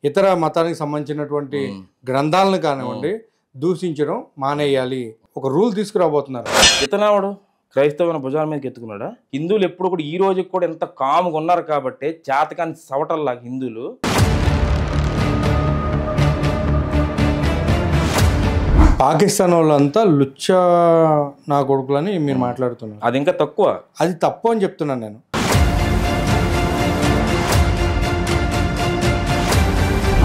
ఇతర మతానికి సంబంధించినటువంటి గ్రంథాలను కానివ్వండి దూషించడం మానేయాలి, ఒక రూల్ తీసుకురాబోతున్నారు. ఇతనావాడు క్రైస్తవుని భుజాల మీదకి ఎత్తుకున్నాడా? హిందువులు ఎప్పుడు కూడా ఈ రోజుకి కూడా ఎంత కాముగా ఉన్నారు కాబట్టి చేతకాని సవటల్లాగా హిందువులు. పాకిస్తాన్ వాళ్ళంతా లుచ్చా నా కొడుకులని మీరు మాట్లాడుతున్నారు. అది ఇంకా తక్కువ, అది తప్పు అని చెప్తున్నాను నేను.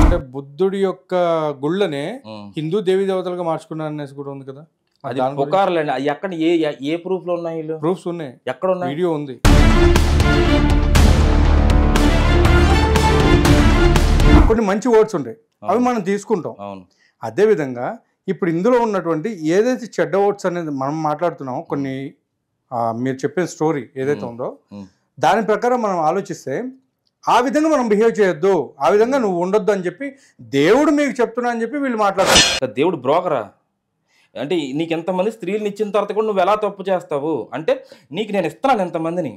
అంటే బుద్ధుడి యొక్క గుళ్ళనే హిందూ దేవీ దేవతలుగా మార్చుకున్నారు అనేసి కూడా ఉంది కదా. అది పుకార్లండి. అది ఎక్కడ ఏ ప్రూఫ్ లో ఉన్నాయి? ప్రూఫ్స్ ఉన్నాయి, ఎక్కడ ఉన్నాయి? వీడియో ఉంది. కొన్ని మంచి వర్డ్స్ ఉంటాయి, అవి మనం తీసుకుంటాం. అవును. అదేవిధంగా ఇప్పుడు ఇందులో ఉన్నటువంటి ఏదైతే చెడ్డ వర్డ్స్ అనేది మనం మాట్లాడుతున్నామో, కొన్ని మీరు చెప్పిన స్టోరీ ఏదైతే ఉందో దాని ప్రకారం మనం ఆలోచిస్తే ఆ విధంగా మనం బిహేవ్ చేయొద్దు, ఆ విధంగా నువ్వు ఉండొద్దు అని చెప్పి దేవుడు మీకు చెప్తున్నా అని చెప్పి వీళ్ళు మాట్లాడుతున్నారు. దేవుడు బ్రోకరా? అంటే నీకు ఎంతమంది స్త్రీలను ఇచ్చిన తర్వాత కూడా నువ్వు ఎలా తప్పు చేస్తావు? అంటే నీకు నేను ఇస్తున్నాను ఎంతమందిని.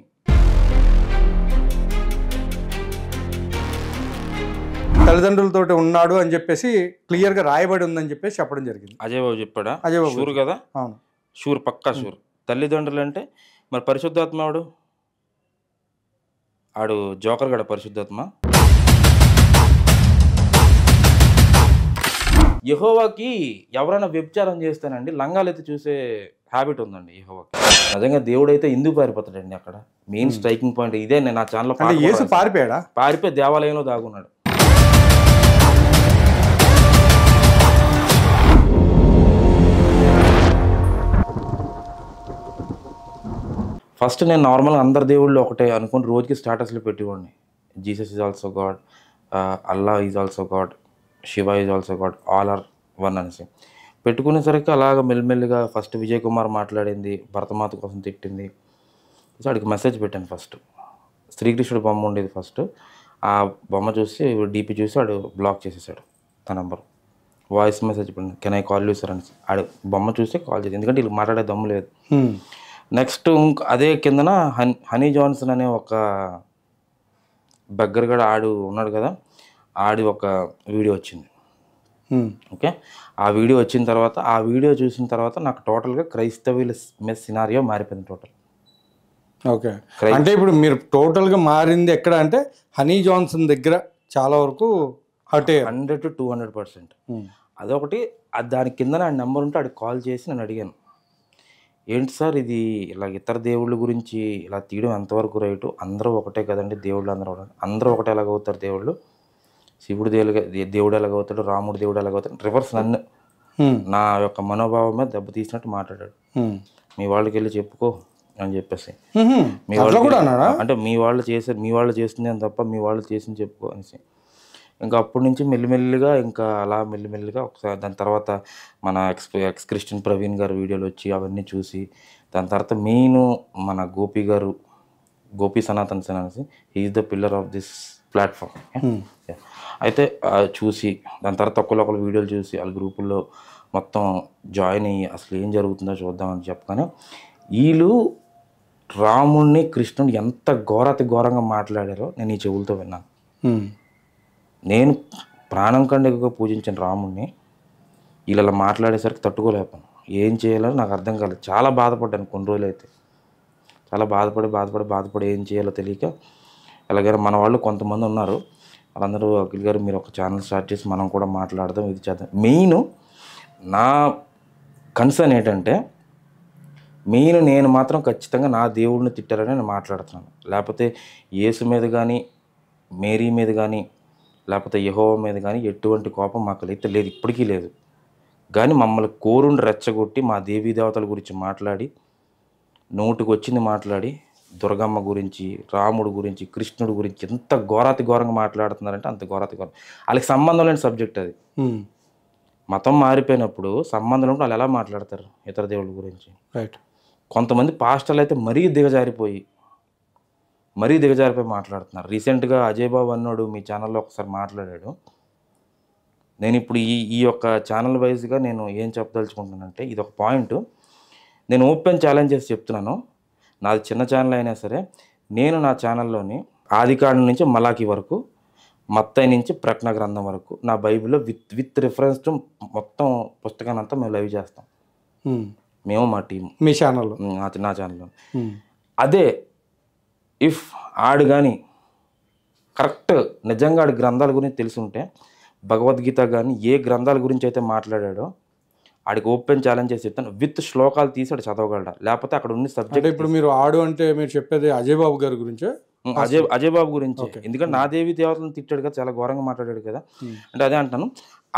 తల్లిదండ్రులతో ఉన్నాడు అని చెప్పేసి క్లియర్ గా రాయబడి ఉందని చెప్పేసి చెప్పడం జరిగింది. అజయ్ బాబు చెప్పాడా? అజయ్ బాబు షూర్ కదా? అవును, షూర్, పక్కా షూర్. తల్లిదండ్రులు అంటే మరి పరిశుద్ధాత్మ వాడు ఆడు జోకర్ గడ పరిశుద్ధాత్మ. యెహోవాకి ఎవరైనా వ్యభిచారం చేస్తానండి లంగాలు ఎత్తి చూసే హ్యాబిట్ ఉందండి యెహోవాకి. నిజంగా దేవుడైతే ఎందుకు పారిపోతాడండి? అక్కడ మెయిన్ స్ట్రైకింగ్ పాయింట్ ఇదే. నేను నా ఛానల్లో పారిపోయి దేవాలయంలో దాగున్నాడు. ఫస్ట్ నేను నార్మల్గా అందరి దేవుళ్ళు ఒకటే అనుకుని రోజుకి స్టాటస్లో పెట్టేవాడిని. Jesus is also God, Allah is also God, Shiva is also God, all are one అనేసి పెట్టుకునేసరికి అలాగ మెల్లిమెల్లిగా ఫస్ట్ విజయ్ కుమార్ మాట్లాడింది, భరతమాత కోసం తిట్టింది. సో వాడికి మెసేజ్ పెట్టాను. ఫస్ట్ శ్రీకృష్ణుడు బొమ్మ ఉండేది. ఫస్ట్ ఆ బొమ్మ చూసి డీపీ చూసి వాడు బ్లాక్ చేసేసాడు తన నెంబర్. వాయిస్ మెసేజ్ పెట్టాను, can I call you sir అనేసి. ఆడు బొమ్మ చూసి కాల్ చేసి, ఎందుకంటే వీళ్ళు మాట్లాడే దమ్ము లేదు. నెక్స్ట్ అదే కిందన హనీ జాన్సన్ అనే ఒక బగ్గర్ గడ ఆడు ఉన్నాడు కదా, ఆడి ఒక వీడియో వచ్చింది. ఓకే, ఆ వీడియో వచ్చిన తర్వాత, ఆ వీడియో చూసిన తర్వాత నాకు టోటల్గా క్రైస్తవుల మీద సినారియో మారిపోయింది టోటల్. ఓకే, అంటే ఇప్పుడు మీరు టోటల్గా మారింది ఎక్కడ అంటే హనీ జాన్సన్ దగ్గర చాలా వరకు 100 to 200%. అదొకటి. దాని కింద నా నెంబర్ ఉంటే ఆడికి కాల్ చేసి నేను అడిగాను, ఏంటి సార్ ఇది ఇలా ఇతర దేవుళ్ళ గురించి ఇలా తీయడం ఎంతవరకు రైటు? అందరూ ఒకటే కదండి దేవుళ్ళు, అందరూ ఒకటే ఎలాగవుతారు దేవుళ్ళు? శివుడు దేవుడు ఎలాగవుతాడు, రాముడు దేవుడు ఎలాగవుతాడు? రివర్స్ నన్ను నా యొక్క మనోభావం మీద దెబ్బతీసినట్టు మాట్లాడాడు. మీ వాళ్ళకి వెళ్ళి చెప్పుకో అని చెప్పేసి, మీ వాళ్ళు అంటే మీ వాళ్ళు చేస్తుంది అని తప్ప మీ వాళ్ళు చేసింది చెప్పుకో అనేసి. ఇంకా అప్పటి నుంచి మెల్లిమెల్లిగా ఇంకా అలా మెల్లిమెల్లిగా ఒకసారి దాని తర్వాత మన ఎక్స్ క్రిస్టియన్ ప్రవీణ్ గారు వీడియోలు వచ్చి అవన్నీ చూసి, దాని తర్వాత మెయిన్ మన గోపి సనాతన్ సేన అనేసి, he's the pillar of this platform. అయితే చూసి దాని తర్వాత ఒకళ్ళు వీడియోలు చూసి వాళ్ళ గ్రూపుల్లో మొత్తం జాయిన్ అయ్యి అసలు ఏం జరుగుతుందో చూద్దామని చెప్పగానే వీళ్ళు రాముడిని కృష్ణుని ఎంత ఘోరంగా మాట్లాడారో నేను ఈ చెవులతో విన్నాను. నేను ప్రాణం కంటే ఎక్కువ పూజించిన రాముడిని వీళ్ళ మాట్లాడేసరికి తట్టుకోలేకపోయాను. ఏం చేయాలో నాకు అర్థం కాలేదు. చాలా బాధపడ్డాను కొన్ని రోజులు. అయితే చాలా బాధపడి ఏం చేయాలో తెలియక, ఎలాగైనా మన వాళ్ళు కొంతమంది ఉన్నారు, వాళ్ళందరూ అఖిల్ గారు మీరు ఒక ఛానల్ స్టార్ట్ చేసి మనం కూడా మాట్లాడదాం, ఇది చేద్దాం. మెయిన్ నా కన్సర్న్ ఏంటంటే, నేను మాత్రం ఖచ్చితంగా నా దేవుడిని తిట్టారని నేను మాట్లాడుతున్నాను. లేకపోతే యేసు మీద కానీ, మేరీ మీద కానీ, లేకపోతే యెహోవా మీద కానీ ఎటువంటి కోపం మాకు అయితే లేదు, ఇప్పటికీ లేదు. కానీ మమ్మల్ని కోరుండి రెచ్చగొట్టి మా దేవీ దేవతల గురించి మాట్లాడి, నోటికి వచ్చింది మాట్లాడి, దుర్గమ్మ గురించి, రాముడు గురించి, కృష్ణుడు గురించి ఎంత ఘోరంగా మాట్లాడుతున్నారంటే అంత ఘోరం. వాళ్ళకి సంబంధం లేని సబ్జెక్ట్ అది. మతం మారిపోయినప్పుడు సంబంధం లేనప్పుడు వాళ్ళు ఎలా మాట్లాడతారు ఇతర దేవుళ్ళ గురించి? రైట్. కొంతమంది పాస్టర్లు అయితే మరీ దిగజారిపోయి మాట్లాడుతున్నారు. రీసెంట్గా అజయ్ బాబు అన్నాడు మీ ఛానల్లో ఒకసారి మాట్లాడాడు. నేను ఇప్పుడు ఈ యొక్క ఛానల్ వైజ్గా నేను ఏం చెప్పదలుచుకుంటున్నానంటే, ఇది ఒక పాయింట్ నేను ఓపెన్ ఛాలెంజ్ చేసి చెప్తున్నాను. నాది చిన్న ఛానల్ అయినా సరే, నేను నా ఛానల్లోని ఆదికాండం నుంచి మలాకి వరకు మత్తయి నుంచి ప్రకటన గ్రంథం వరకు నా బైబిల్లో విత్ రిఫరెన్స్ టు మొత్తం పుస్తకాన్ని అంతా మేము లైవ్ చేస్తాం. మేము మా టీం మీ ఛానల్లో నా ఛానల్లో. అదే ఇఫ్ ఆడు కానీ కరెక్ట్ నిజంగా ఆడి గ్రంథాల గురించి తెలిసి ఉంటే భగవద్గీత కానీ ఏ గ్రంథాల గురించి అయితే మాట్లాడాడో ఆడికి ఓపెన్ ఛాలెంజ్ చేసి చెప్తాను, విత్ శ్లోకాలు తీసి ఆడు చదవగలడా, లేకపోతే అక్కడ ఉన్న సబ్జెక్ట్. ఇప్పుడు మీరు ఆడు అంటే మీరు చెప్పేది అజయ్ బాబు గారి గురించే? అజయ్ బాబు గురించి. ఎందుకంటే నా దేవి దేవతలను తిట్టాడు కదా, చాలా ఘోరంగా మాట్లాడాడు కదా. అంటే అదే అంటాను,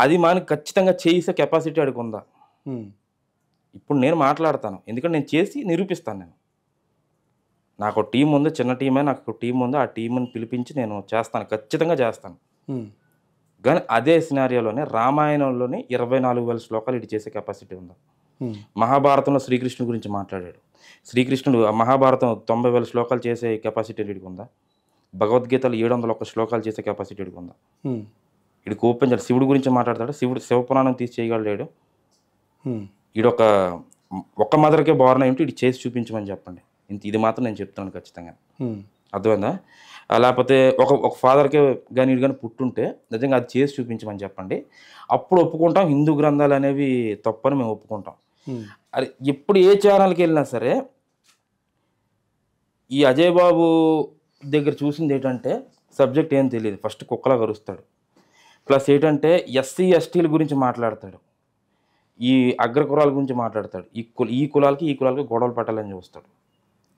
అది మనకి ఖచ్చితంగా చేసే కెపాసిటీ ఆడికి ఉందా? ఇప్పుడు నేను మాట్లాడతాను ఎందుకంటే నేను చేసి నిరూపిస్తాను. నేను నాకు టీం ఉంది, చిన్న టీమే నాకు టీం ఉంది, ఆ టీంని పిలిపించి నేను చేస్తాను, ఖచ్చితంగా చేస్తాను. కానీ అదే సినారియోలోనే రామాయణంలోనే 24,000 శ్లోకాలు ఇటు చేసే కెపాసిటీ ఉందా? మహాభారతంలో శ్రీకృష్ణుడి గురించి మాట్లాడాడు, శ్రీకృష్ణుడు ఆ మహాభారతం 90,000 శ్లోకాలు చేసే కెపాసిటీ ఇడికి ఉందా? భగవద్గీతలు 701 శ్లోకాలు చేసే కెపాసిటీ ఇడికి ఉందా? ఇడికి ఓపెన్ చేయాలి. శివుడి గురించి మాట్లాడతాడు, శివపురాణం తీసి చేయగలడు. ఈడొక ఒక్క మదర్కే బోర్న ఏంటి ఇది చేసి చూపించమని చెప్పండి, ఇది మాత్రం నేను చెప్తున్నాను ఖచ్చితంగా. అర్థమైందా? లేకపోతే ఒక ఫాదర్కే కానీ ఇటు కానీ పుట్టుంటే నిజంగా అది చేసి చూపించమని చెప్పండి, అప్పుడు ఒప్పుకుంటాం. హిందూ గ్రంథాలు అనేవి తప్పని మేము ఒప్పుకుంటాం. అది ఎప్పుడు ఏ ఛానల్కి వెళ్ళినా సరే ఈ అజయ్ బాబు దగ్గర చూసింది ఏంటంటే సబ్జెక్ట్ ఏం తెలియదు, ఫస్ట్ కుక్కలా కరుస్తాడు. ప్లస్ ఏంటంటే ఎస్సీ ఎస్టీల గురించి మాట్లాడతాడు, ఈ అగ్రకులాల గురించి మాట్లాడతాడు, ఈ కులాలకి గొడవలు పట్టాలని చూస్తాడు.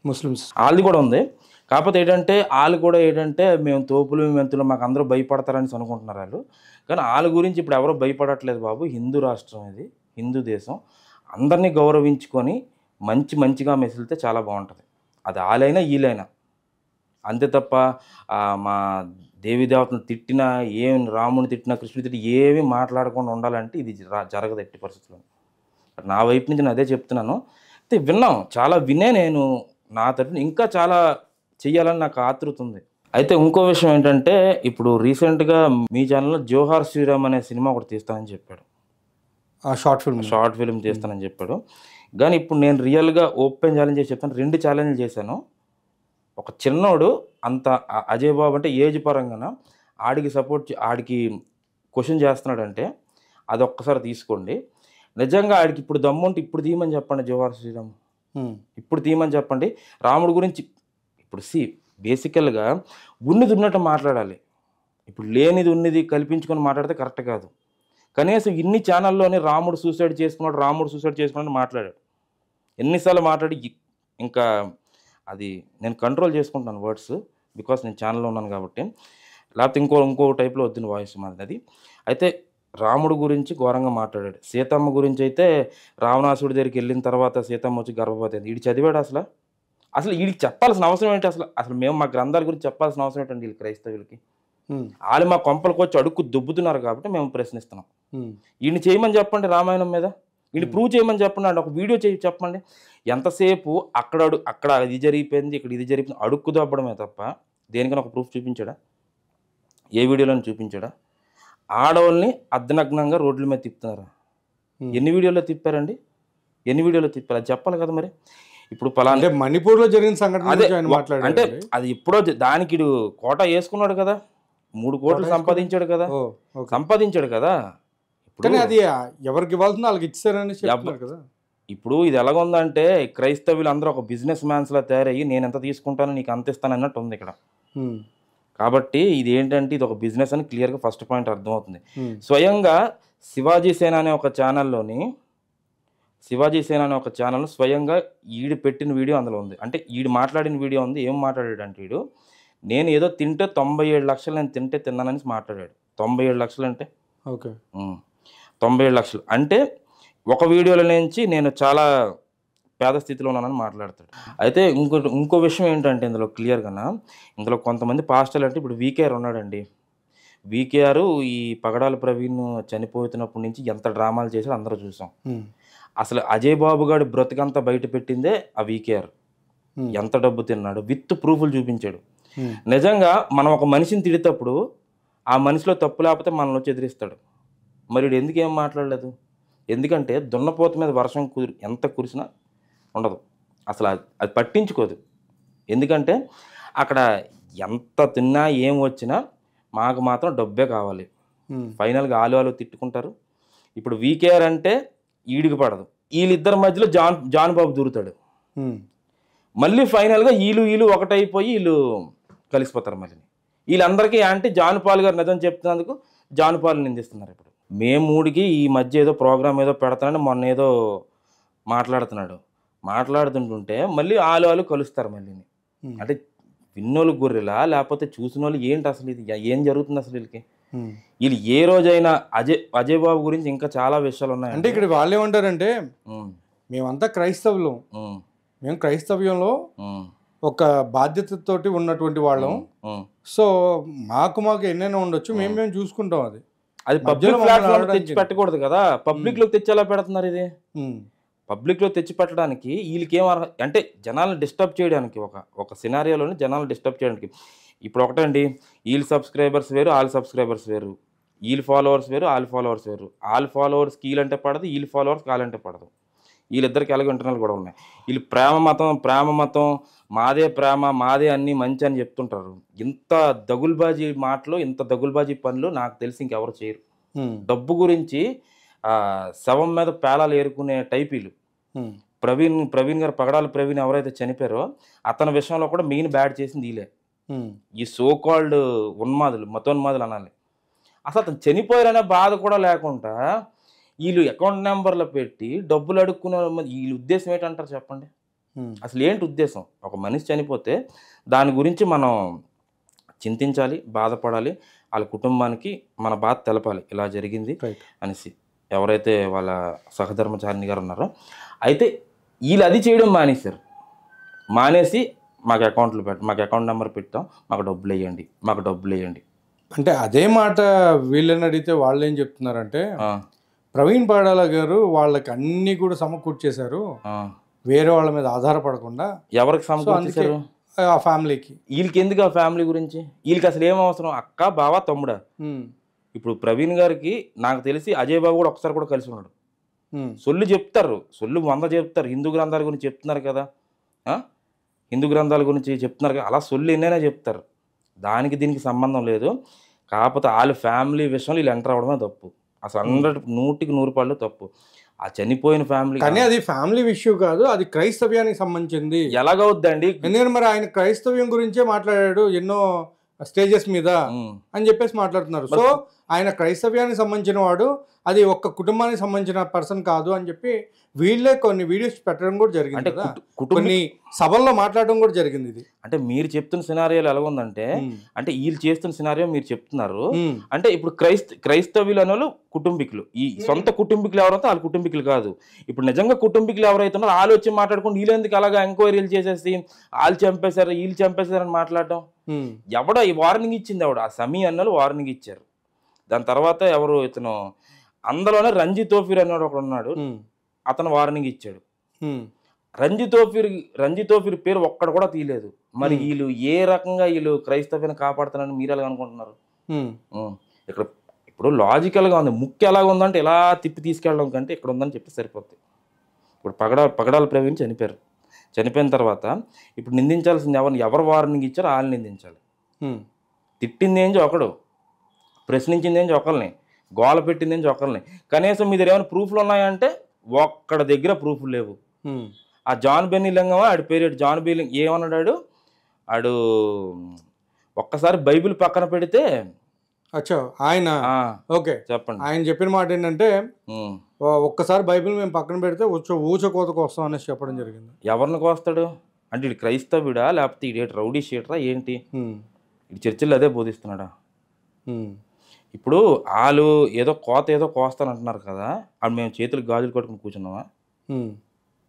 ముస్లిమ్స్ వాళ్ళది కూడా ఉంది. కాకపోతే ఏంటంటే వాళ్ళు కూడా ఏంటంటే మేము తోపులు మెంతులు మాకు అందరూ భయపడతారని అనుకుంటున్నారు వాళ్ళు. కానీ వాళ్ళ గురించి ఇప్పుడు ఎవరో భయపడట్లేదు బాబు. హిందూ రాష్ట్రం ఇది, హిందూ దేశం, అందరినీ గౌరవించుకొని మంచిగా మెసిలితే చాలా బాగుంటుంది. అది వాళ్ళైనా వీళ్ళైనా అంతే తప్ప మా దేవి దేవతను తిట్టినా, ఏం రాముని తిట్టినా, కృష్ణుని తిట్టినా ఏమీ మాట్లాడకుండా ఉండాలంటే ఇది జరగదు ఎట్టి పరిస్థితుల్లో. నా వైపు నుంచి నేను అదే చెప్తున్నాను. అయితే విన్నాం, చాలా వినే నేను నా తరఫున ఇంకా చాలా చెయ్యాలని నాకు ఆతృత ఉంది. అయితే ఇంకో విషయం ఏంటంటే ఇప్పుడు రీసెంట్గా మీ ఛానల్లో జోహార్ శ్రీరామ్ అనే సినిమా ఒకటి తీస్తానని చెప్పాడు, షార్ట్ ఫిల్మ్ తీస్తానని చెప్పాడు. కానీ ఇప్పుడు నేను రియల్గా ఓపెన్ ఛాలెంజ్ చేసి చెప్తాను, 2 ఛాలెంజ్లు చేశాను. ఒక చిన్నోడు అంత అజయ్ బాబు అంటే ఏజ్ పరంగా ఆడికి క్వశ్చన్ చేస్తున్నాడంటే అది ఒక్కసారి తీసుకోండి. నిజంగా ఆడికి ఇప్పుడు దమ్ముంటే ఇప్పుడు తీయమని చెప్పండి జోహార్ శ్రీరామ్, ఇప్పుడు తీయమని చెప్పండి. రాముడి గురించి ఇప్పుడు బేసికల్గా ఉన్నది ఉన్నట్టు మాట్లాడాలి. ఇప్పుడు లేనిది ఉన్నది కల్పించుకొని మాట్లాడితే కరెక్ట్ కాదు. కనీసం ఇన్ని ఛానల్లోనే రాముడు సూసైడ్ చేసుకున్నాడు మాట్లాడాడు. ఎన్నిసార్లు మాట్లాడి ఇంకా అది నేను కంట్రోల్ చేసుకుంటాను వర్డ్స్, బికాస్ నేను ఛానల్లో ఉన్నాను కాబట్టి. లేకపోతే ఇంకో టైప్లో వద్దు వాయిస్ మాది. అయితే రాముడు గురించి ఘోరంగా మాట్లాడాడు. సీతమ్మ గురించి అయితే రావణాసుడి దగ్గరికి వెళ్ళిన తర్వాత సీతమ్మ వచ్చి గర్భవతి అయింది. వీడు చదివాడు అసలు వీడికి చెప్పాల్సిన అవసరం ఏంటి? అసలు మేము మా గ్రంథాల గురించి చెప్పాల్సిన అవసరం ఏంటండి వీళ్ళు క్రైస్తవులకి? వాళ్ళు మా కొంపలకు వచ్చి అడుక్కు దుబ్బుతున్నారు కాబట్టి మేము ప్రశ్నిస్తున్నాం. వీడిని చేయమని చెప్పండి, రామాయణం మీద వీడిని ప్రూవ్ చేయమని చెప్పండి, అంటే ఒక వీడియో చెప్పండి. ఎంతసేపు అక్కడ ఇది జరిగిపోయింది, ఇక్కడ ఇది జరిగిపోయింది అడుక్కు దబ్బడమే తప్ప దేనికైనా ఒక ప్రూఫ్ చూపించాడా? ఏ వీడియోలో చూపించాడా? ఆడవాళ్ళని అర్ధనగ్నంగా రోడ్ల మీద తిప్పుతున్నారా? ఎన్ని వీడియోలో తిప్పారండి? అది చెప్పాలి కదా మరి. ఇప్పుడు పలానా మణిపూర్లో జరిగిన సంఘటన అంటే అది ఎప్పుడో దానికి కోట వేసుకున్నాడు కదా, 3 కోట్లు సంపాదించాడు కదా. ఇప్పుడు అది ఎవరికి ఇవ్వాల్సిందో వాళ్ళకి ఇచ్చారని చెప్తున్నారు కదా. ఇప్పుడు ఇది ఎలాగుందంటే క్రైస్తవులు అందరూ ఒక బిజినెస్ మ్యాన్స్ లా తయారయ్యి నేను ఎంత తీసుకుంటానో నీకు అంత ఇస్తాను అన్నట్టు ఉంది ఇక్కడ. కాబట్టి ఇది ఏంటంటే ఇది ఒక బిజినెస్ అని క్లియర్గా ఫస్ట్ పాయింట్ అర్థమవుతుంది. స్వయంగా శివాజీ సేన అనే ఒక ఛానల్లో స్వయంగా ఈడు పెట్టిన వీడియో అందులో ఉంది. అంటే ఈడు మాట్లాడిన వీడియో ఉంది. ఏం మాట్లాడాడు అంటే నేను ఏదో తింటే 97 లక్షలు నేను తిన్నానని మాట్లాడాడు. 97 లక్షలు అంటే ఓకే 97 లక్షలు అంటే ఒక వీడియోలో నుంచి నేను చాలా పేద స్థితిలో ఉన్నానని మాట్లాడతాడు. అయితే ఇంకో విషయం ఏంటంటే ఇందులో కొంతమంది పాస్టర్లు అంటే ఇప్పుడు వీకేఆర్ ఉన్నాడండి. వీకేఆర్ ఈ పగడాల ప్రవీణ్ చనిపోతున్నప్పటి నుంచి ఎంత డ్రామాలు చేశారో అందరూ చూసాం. అసలు అజయ్ బాబు గారి బ్రతికంతా బయట పెట్టిందే ఆ వీకేఆర్. ఎంత డబ్బు తిన్నాడు విత్ ప్రూఫ్లు చూపించాడు. నిజంగా మనం ఒక మనిషిని తిడేటప్పుడు ఆ మనిషిలో తప్పు లేకపోతే మనల్ని వచ్చి ఎదిరిస్తాడు. మరి ఎందుకు ఏం మాట్లాడలేదు? ఎందుకంటే దున్నపోత మీద వర్షం ఎంత కురిసినా ఉండదు, అసలు అది పట్టించుకోదు. ఎందుకంటే అక్కడ ఎంత తిన్నా ఏం వచ్చినా మాకు మాత్రం డబ్బే కావాలి. ఫైనల్గా ఆలు తిట్టుకుంటారు. ఇప్పుడు వీకేఆర్ అంటే ఈడికి పడదు, వీళ్ళిద్దరి మధ్యలో జాన్ బాబు దూరుతాడు. మళ్ళీ ఫైనల్గా వీళ్ళు ఒకటైపోయి వీళ్ళు కలిసిపోతారు. మళ్ళీ వీళ్ళందరికీ అంటే జాన్ పాల్ గారు నిజం చెప్తున్నందుకు జాన్ పాల్ నిందిస్తున్నారు. ఇప్పుడు మే 3కి ఈ మధ్య ఏదో ప్రోగ్రామ్ ఏదో పెడతానని మొన్న ఏదో మాట్లాడుతుంటుంటే మళ్ళీ ఆలు కలుస్తారు. మళ్ళీ అంటే విన్నోళ్ళు గొర్రెలా లేకపోతే చూసిన వాళ్ళు ఏంటి అసలు, ఇది ఏం జరుగుతుంది అసలు వీళ్ళకి? వీళ్ళు ఏ రోజైనా అజయ్ బాబు గురించి ఇంకా చాలా విషయాలు ఉన్నాయి. అంటే ఇక్కడ వాళ్ళు ఏమంటారంటే మేమంతా క్రైస్తవులు, మేము క్రైస్తవ్యంలో ఒక బాధ్యతతోటి ఉన్నటువంటి వాళ్ళం, సో మాకు ఎన్నైనా ఉండొచ్చు, మేము చూసుకుంటాం. అది పబ్లిక్ ప్లాట్ఫామ్ తెచ్చి పెట్టకూడదు కదా, పబ్లిక్ లోకి తెచ్చి ఎలా పెడుతున్నారు? ఇది పబ్లిక్ లో తెచ్చి పెట్టడానికి వీళ్ళకి ఏం అంటే జనాలను డిస్టర్బ్ చేయడానికి, ఒక సినారియోలోని జనాలను డిస్టర్బ్ చేయడానికి. ఇప్పుడు ఒకటండి, వీళ్ళ సబ్స్క్రైబర్స్ వేరు, వాళ్ళ సబ్స్క్రైబర్స్ వేరు, వీళ్ళ ఫాలోవర్స్ వేరు, వాళ్ళ ఫాలోవర్స్ వేరు, వాళ్ళ ఫాలోవర్స్కి వీళ్ళంటే పడదు, వీళ్ళ ఫాలోవర్స్కి వాళ్ళంటే పడదు. వీళ్ళిద్దరికి ఎలాగో ఇంటర్నల్ కూడా ఉన్నాయి. వీళ్ళు ప్రేమ మతం మాదే ప్రేమ మాదే అన్నీ మంచి అని చెప్తుంటారు. ఇంత దగుల్బాజీ మాటలు, ఇంత దగుల్బాజీ పనులు నాకు తెలిసి ఇంకెవరు చేయరు. డబ్బు గురించి శవం మీద పేలాలు ఏరుకునే టైప్ వీళ్ళు. ప్రవీణ్ గారు, పగడాల ప్రవీణ్ ఎవరైతే చనిపోయారో అతని విషయంలో కూడా మెయిన్ బ్యాడ్ చేసింది వీళ్ళే. ఈ సోకాల్డ్ మతోన్మాదులు అనాలి. అసలు అతను చనిపోయారనే బాధ కూడా లేకుండా వీళ్ళు అకౌంట్ నెంబర్లు పెట్టి డబ్బులు అడుక్కునే వీళ్ళ ఉద్దేశం ఏంటంటారు చెప్పండి? అసలు ఏంటి ఉద్దేశం? ఒక మనిషి చనిపోతే దాని గురించి మనం చింతించాలి, బాధపడాలి, వాళ్ళ కుటుంబానికి మన బాధ తెలపాలి, ఇలా జరిగింది అనేసి. ఎవరైతే వాళ్ళ సహధర్మచారిణి గారు ఉన్నారో అయితే వీళ్ళు అది చేయడం మానేసి మాకు అకౌంట్ నెంబర్ పెట్టాం, మాకు డబ్బులు వేయండి. అంటే అదే మాట వీళ్ళని అడిగితే వాళ్ళు ఏం చెప్తున్నారంటే, ప్రవీణ్ పగడాల గారు వాళ్ళకి అన్ని కూడా సమకూర్చేశారు, వేరే వాళ్ళ మీద ఆధారపడకుండా. ఎవరికి సమకూర్చేశారు? ఆ ఫ్యామిలీకి. వీళ్ళకి ఎందుకు ఆ ఫ్యామిలీ గురించి? వీళ్ళకి అసలు ఏం అవసరం? అక్క, బావ, తమ్ముడా? ఇప్పుడు ప్రవీణ్ గారికి నాకు తెలిసి అజయ్ బాబు కూడా ఒకసారి కూడా కలిసి ఉన్నాడు. సొల్లు 100 చెప్తారు. హిందూ గ్రంథాల గురించి చెప్తున్నారు కదా, అలా సొల్లు ఎన్నైనా చెప్తారు. దానికి దీనికి సంబంధం లేదు. కాకపోతే వాళ్ళ ఫ్యామిలీ విషయంలో వీళ్ళు ఎంటర్ అవ్వడమే తప్పు. అసలు 100% తప్పు. ఆ చనిపోయిన ఫ్యామిలీ, కానీ అది ఫ్యామిలీ ఇష్యూ కాదు, అది క్రైస్తవ్యానికి సంబంధించింది. ఎలాగవుద్దండి? ఎందుకంటే మరి ఆయన క్రైస్తవ్యం గురించే మాట్లాడాడు ఎన్నో స్టేజెస్ మీద అని చెప్పేసి మాట్లాడుతున్నారు. సో ఆయన క్రైస్తవ్యానికి సంబంధించిన వాడు, అది ఒక్క కుటుంబానికి సంబంధించిన పర్సన్ కాదు అని చెప్పి వీళ్ళే కొన్ని వీడియోస్ పెట్టడం కూడా జరిగింది, కొన్ని సభల్లో మాట్లాడడం కూడా జరిగింది. ఇది అంటే మీరు చెప్తున్న సినారియోలు ఎలా ఉందంటే, అంటే వీళ్ళు చేస్తున్న సినారియో మీరు చెప్తున్నారు. అంటే ఇప్పుడు క్రైస్తవులు అనే వాళ్ళు కుటుంబీకులు, ఈ సొంత కుటుంబీకులు ఎవరైతే వాళ్ళ కుటుంబీకులు కాదు. ఇప్పుడు నిజంగా కుటుంబీకులు ఎవరైతే ఉన్నారో వాళ్ళు వచ్చి మాట్లాడుకుంటూ వీళ్ళెందుకు అలాగా ఎంక్వైరీలు చేసేసి వాళ్ళు చంపేశారు, వీళ్ళు చంపేశారని మాట్లాడటం. ఎవడో ఈ వార్నింగ్ ఇచ్చింది? ఆ సమీ అన్నలు వార్నింగ్ ఇచ్చారు. దాని తర్వాత ఎవరు ఇతను, అందులోనే రంజీ తోఫీర్ అన్నాడు ఒకడు ఉన్నాడు, అతను వార్నింగ్ ఇచ్చాడు. రంజీ తోఫీర్ పేరు ఒక్కడు కూడా తీయలేదు. మరి వీళ్ళు ఏ రకంగా వీళ్ళు క్రైస్తవ్యాన్ని కాపాడుతారని మీరు ఎలా అనుకుంటున్నారు? ఇక్కడ ఇప్పుడు లాజికల్గా ఉంది. ముఖ్య ఎలాగ ఉందంటే ఇలా తిప్పి తీసుకెళ్ళడం కంటే ఇక్కడ ఉందని చెప్పి సరిపోతుంది. ఇప్పుడు పగడాల ప్రవీణ్ చనిపోయారు. చనిపోయిన తర్వాత ఇప్పుడు నిందించాల్సింది ఎవరు వార్నింగ్ ఇచ్చారో వాళ్ళని నిందించాలి. తిట్టింది ఏంటి ఒకడు, ప్రశ్నించింది ఏంటి ఒకరిని, గోల పెట్టింది ఏంటి ఒకరిని. కనీసం మీ దగ్గర ఏమైనా ప్రూఫ్లు ఉన్నాయంటే ఒక్కడ దగ్గర ప్రూఫ్లు లేవు. ఆ జాన్ బెన్నీ లింగం, ఆడి పేరు జాన్ బీ లింగం, ఏమన్నాడు ఆడు? ఒక్కసారి బైబిల్ పక్కన పెడితే ఆయన ఓకే చెప్పండి. ఆయన చెప్పిన మాట ఏంటంటే, ఒక్కసారి బైబిల్ మేము పక్కన పెడితే ఊచకోతకు వస్తాం అనేసి చెప్పడం జరిగింది. ఎవరిని కోస్తాడు అంటే ఇటు క్రైస్తవుడా లేకపోతే ఇటు రౌడీ షీటరా ఏంటి? ఇటు చర్చిల్లో అదే బోధిస్తున్నాడా? ఇప్పుడు వాళ్ళు ఏదో కోస్తానంటున్నారు కదా, అది మేము చేతులకు గాజులు కట్టుకుని కూర్చున్నామా?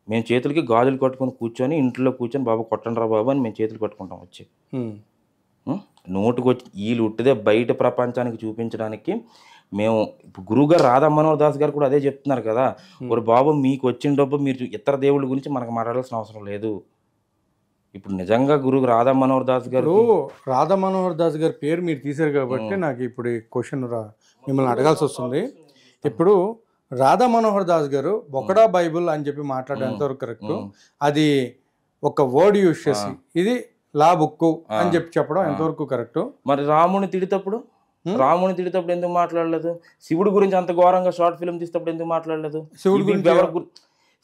మేము చేతులకి గాజులు కట్టుకుని కూర్చొని ఇంట్లో కూర్చొని బాబు కొట్టండి రా బాబు అని మేము చేతులు కట్టుకుంటాం వచ్చి. నోటుకు వచ్చి వీళ్ళు ఉట్టిదే బయట ప్రపంచానికి చూపించడానికి మేము. ఇప్పుడు గురువుగారు రాధా మనోహర్ దాస్ గారు కూడా అదే చెప్తున్నారు కదా, ఒక బాబు మీకు వచ్చిన డబ్బు మీరు ఇతర దేవుళ్ళ గురించి మనకు మాట్లాడాల్సిన అవసరం లేదు. ఇప్పుడు నిజంగా గురువు రాధా మనోహర్ దాస్ గారు పేరు మీరు తీశారు కాబట్టి నాకు ఇప్పుడు ఈ క్వశ్చన్ మిమ్మల్ని అడగాల్సి వస్తుంది. ఇప్పుడు రాధా మనోహర్ దాస్ గారు బొకడా బైబుల్ అని చెప్పి మాట్లాడేంతవరకు కరెక్ట్, అది ఒక వర్డ్ యూజ్ చేసి ఇది లా బుక్ అని చెప్పడం ఎంతవరకు కరెక్ట్? మరి రాముని తిడితప్పుడు ఎందుకు మాట్లాడలేదు? శివుడు గురించి అంత ఘోరంగా షార్ట్ ఫిల్మ్ తీసేటప్పుడు ఎందుకు మాట్లాడలేదు?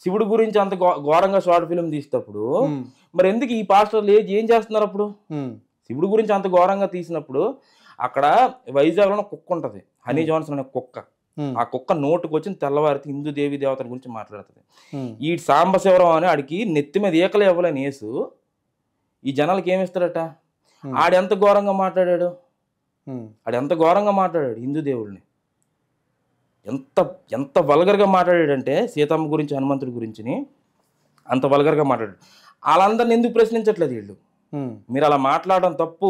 శివుడు గురించి అంత ఘోరంగా షార్ట్ ఫిల్మ్ తీసేటప్పుడు మరి ఎందుకు ఈ పాస్టర్లు ఏం చేస్తున్నారు అప్పుడు? శివుడు గురించి అంత ఘోరంగా తీసినప్పుడు అక్కడ వైజాగ్ లో కుక్క ఉంటది, హనీ జాన్సన్ అనే కుక్క. ఆ కుక్క నోటుకు వచ్చిన తెల్లవారితే హిందూ దేవి దేవతల గురించి మాట్లాడుతుంది. ఈ సాంబశివరావు అని ఆడికి నెత్తి మీద ఏకలు ఇవ్వలేని యేసు ఈ జనాలకి ఏమిస్తాడట? ఆడెంత ఘోరంగా మాట్లాడాడు, హిందూ దేవుడిని ఎంత వల్గర్గా మాట్లాడాడంటే సీతమ్మ గురించి, హనుమంతుడి గురించి అంత వల్గర్గా మాట్లాడాడు. వాళ్ళందరిని ఎందుకు ప్రశ్నించట్లేదు వీళ్ళు? మీరు అలా మాట్లాడడం తప్పు.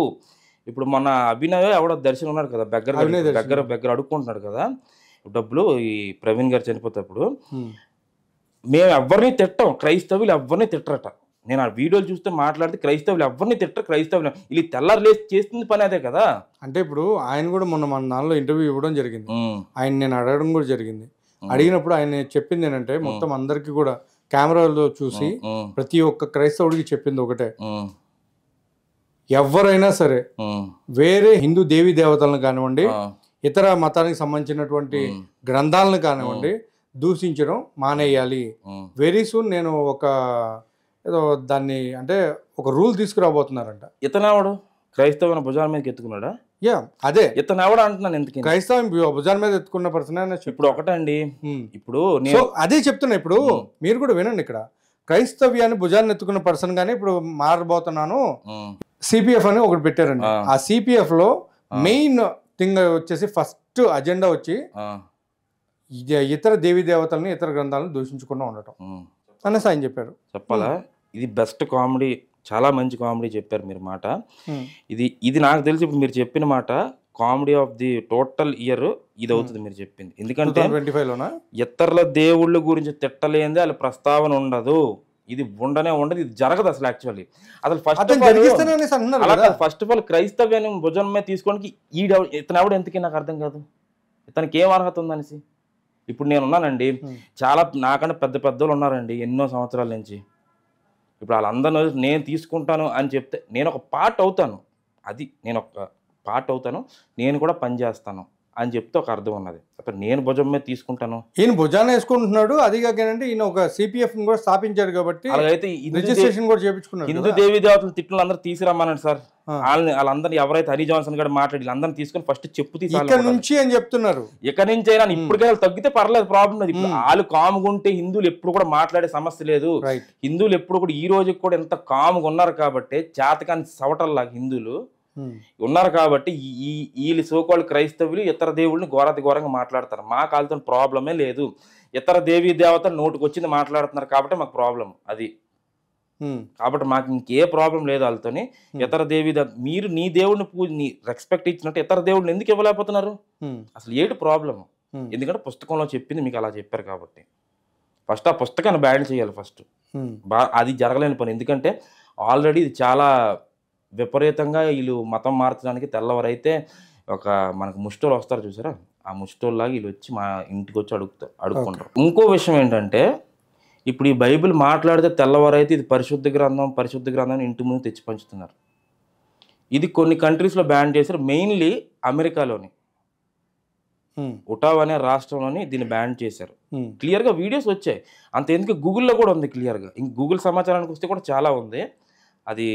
ఇప్పుడు మన అభినవ్ ఎవడో దర్శనం ఉన్నాడు కదా, బెగ్గర అడుక్కుంటున్నాడు కదా డబ్బులు, ఈ ప్రవీణ్ గారు చనిపోతేప్పుడు. మేము ఎవరిని తిట్టాం, క్రైస్తవులు ఎవరిని తిట్టరట. నేను ఆ వీడియోలు చూస్తే మాట్లాడితే క్రైస్తవులు ఎవరిని తిట్టరు, క్రైస్తవులు వీళ్ళు తెల్లారు లేచి చేస్తుంది పని అదే కదా. అంటే ఇప్పుడు ఆయన కూడా మొన్న మన దానిలో ఇంటర్వ్యూ ఇవ్వడం జరిగింది, ఆయన నేను అడగడం కూడా జరిగింది. అడిగినప్పుడు ఆయన చెప్పింది ఏంటంటే మొత్తం అందరికి కూడా కెమెరాలో చూసి ప్రతి ఒక్క క్రైస్తవుడికి చెప్పింది ఒకటే, ఎవరైనా సరే వేరే హిందూ దేవీ దేవతలను కానివ్వండి, ఇతర మతానికి సంబంధించినటువంటి గ్రంథాలను కానివ్వండి దూషించడం మానేయాలి. వెరీ సూన్ నేను ఏదో దాన్ని అంటే ఒక రూల్ తీసుకురాబోతున్నారంట. ఇతనెవడు క్రైస్తవ భుజాల మీదకి ఎత్తుకున్నాడా? అదే ఇతను ఎవడు అంటున్నాను, ఎందుకు క్రైస్తవ భుజాల మీద ఎత్తుకున్న పర్సన్. ఇప్పుడు ఒకటండి, ఇప్పుడు అదే చెప్తున్నా. ఇప్పుడు మీరు కూడా వినండి, ఇక్కడ క్రైస్తవ్యాన్ని భుజాన్ని ఎత్తుకున్న పర్సన్ గానీ ఇప్పుడు మారబోతున్నాను. సిపిఎఫ్ అని ఒకటి పెట్టారండి. ఆ సిపిఎఫ్ లో మెయిన్ థింగ్ వచ్చేసి ఫస్ట్ అజెండా వచ్చి ఇతర దేవీ దేవతల్ని, ఇతర గ్రంథాలను దూషించకుండా ఉండటం అనేసి ఆయన చెప్పారు. చెప్పాలా? ఇది బెస్ట్ కామెడీ, చాలా మంచి కామెడీ చెప్పారు మీరు మాట. ఇది నాకు తెలిసి ఇప్పుడు మీరు చెప్పిన మాట comedy of the total year ఇది అవుతుంది మీరు చెప్పింది. ఎందుకంటే 25లోనా ఇతరుల దేవుళ్ళ గురించి తిట్టలేందే వాళ్ళ ప్రస్తావన ఉండదు, ఇది ఉండదు, ఇది జరగదు అసలు. యాక్చువల్లీ అసలు ఫస్ట్ ఆఫ్ ఆల్ క్రైస్తవ్యాన్ని భుజం మీద తీసుకోవడానికి ఇతను ఎవడు ఎందుకు నాకు అర్థం కాదు, ఇతనికి ఏం అర్హత ఉందనేసి. ఇప్పుడు నేను ఉన్నానండి, చాలా నాకంటే పెద్దోళ్ళు ఉన్నారండి ఎన్నో సంవత్సరాల నుంచి. ఇప్పుడు వాళ్ళందరూ నేను తీసుకుంటాను అని చెప్తే నేను ఒక పార్ట్ అవుతాను, నేను కూడా పని చేస్తాను అని చెప్తే ఒక అర్థం ఉన్నది. అప్పుడు నేను భుజం మీద తీసుకుంటాను, ఈయన భుజాన్ని వేసుకుంటున్నాడు. అది కాకంటే ఈయన ఒక సిపిఎఫ్ కూడా స్థాపించాడు కాబట్టి అలాగైతే రిజిస్ట్రేషన్ కూడా చేయించుకున్నాడు. హిందూ దేవీ దేవతల తిట్లు అందరూ తీసుకురమ్మన్నాడు సార్. వాళ్ళందరూ ఎవరైతే హనీ జాన్సన్ గారు మాట్లాడి అందరిని తీసుకొని ఫస్ట్ చెప్పు ఇక్కడ నుంచి అని చెప్తున్నారు. ఇక్కడ నుంచి అయినా ఇప్పటికే తగ్గితే పర్లేదు, ప్రాబ్లం లేదు. ఇప్పుడు వాళ్ళు కాముగుంటే హిందువులు ఎప్పుడు కూడా మాట్లాడే సమస్య లేదు. హిందువులు ఎప్పుడు కూడా ఈ రోజుకి కూడా ఎంత కాముగా ఉన్నారు కాబట్టి, చేతకాని సవటల్లాగా హిందువులు ఉన్నారు కాబట్టి వీళ్ళు సోకాళ్ళు క్రైస్తవులు ఇతర దేవుళ్ళని ఘోరంగా మాట్లాడతారు. మా కాలుతో ప్రాబ్లమే లేదు, ఇతర దేవీ దేవతలు నోటుకు వచ్చింది మాట్లాడుతున్నారు కాబట్టి మాకు ప్రాబ్లం అది. కాబట్టి మాకు ఇంకే ప్రాబ్లం లేదు వాళ్ళతోని. ఇతర దేవీ మీరు నీ దేవుడిని రెస్పెక్ట్ ఇచ్చినట్టు ఇతర దేవుడిని ఎందుకు ఇవ్వలేకపోతున్నారు? అసలు ఏంటి ప్రాబ్లం? ఎందుకంటే పుస్తకంలో చెప్పింది మీకు అలా చెప్పారు కాబట్టి ఫస్ట్ ఆ పుస్తకాన్ని బ్యాన్ చేయాలి ఫస్ట్. అది జరగలేని పని, ఎందుకంటే ఆల్రెడీ ఇది చాలా విపరీతంగా వీళ్ళు మతం మార్చడానికి తెల్లవారైతే మనకు ముష్టోళ్ళు వస్తారు చూసారా, ఆ ముష్టోళ్ళలాగా వీళ్ళు వచ్చి మా ఇంటికి వచ్చి అడుక్కుంటారు. ఇంకో విషయం ఏంటంటే ఇప్పుడు ఈ బైబిల్ మాట్లాడితే తెల్లవారైతే ఇది పరిశుద్ధ గ్రంథం ఇంటి ముందు తెచ్చి పంచుతున్నారు. ఇది కొన్ని కంట్రీస్లో బ్యాన్ చేశారు, మెయిన్లీ అమెరికాలోని ఉటావా అనే రాష్ట్రంలోని దీన్ని బ్యాన్ చేశారు. క్లియర్గా వీడియోస్ వచ్చాయి, అంత ఎందుకు గూగుల్లో కూడా ఉంది క్లియర్గా. ఇంక గూగుల్ సమాచారానికి వస్తే కూడా చాలా ఉంది. అది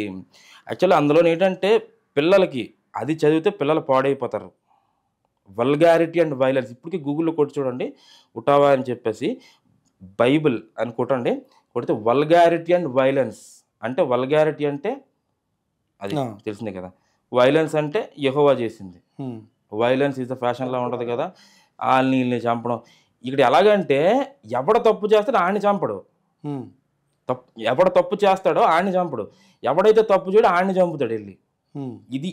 యాక్చువల్లీ అందులో ఏంటంటే పిల్లలకి అది చదివితే పిల్లలు పాడైపోతారు. వల్గారిటీ అండ్ వైలెన్స్, ఇప్పటికీ గూగుల్లో కొట్టి చూడండి ఉటావా అని చెప్పేసి బైబిల్ అని కొట్టండి, కొడితే వల్గారిటీ అండ్ వైలెన్స్ అంటే, వల్గారిటీ అంటే అది తెలిసిందే కదా, వైలెన్స్ అంటే యెహోవా చేసింది. వైలెన్స్ ఈజ్ ద ఫ్యాషన్లా ఉంటుంది కదా, వీళ్ళని చంపడం. ఇక్కడ ఎలాగంటే ఎవడ తప్పు చేస్తాడో ఆడిని చంపడు, ఎవడ తప్పు చేస్తాడో ఆడిని చంపడు, ఎవడైతే తప్పు చేయడో ఆడిని చంపుతాడు వెళ్ళి. ఇది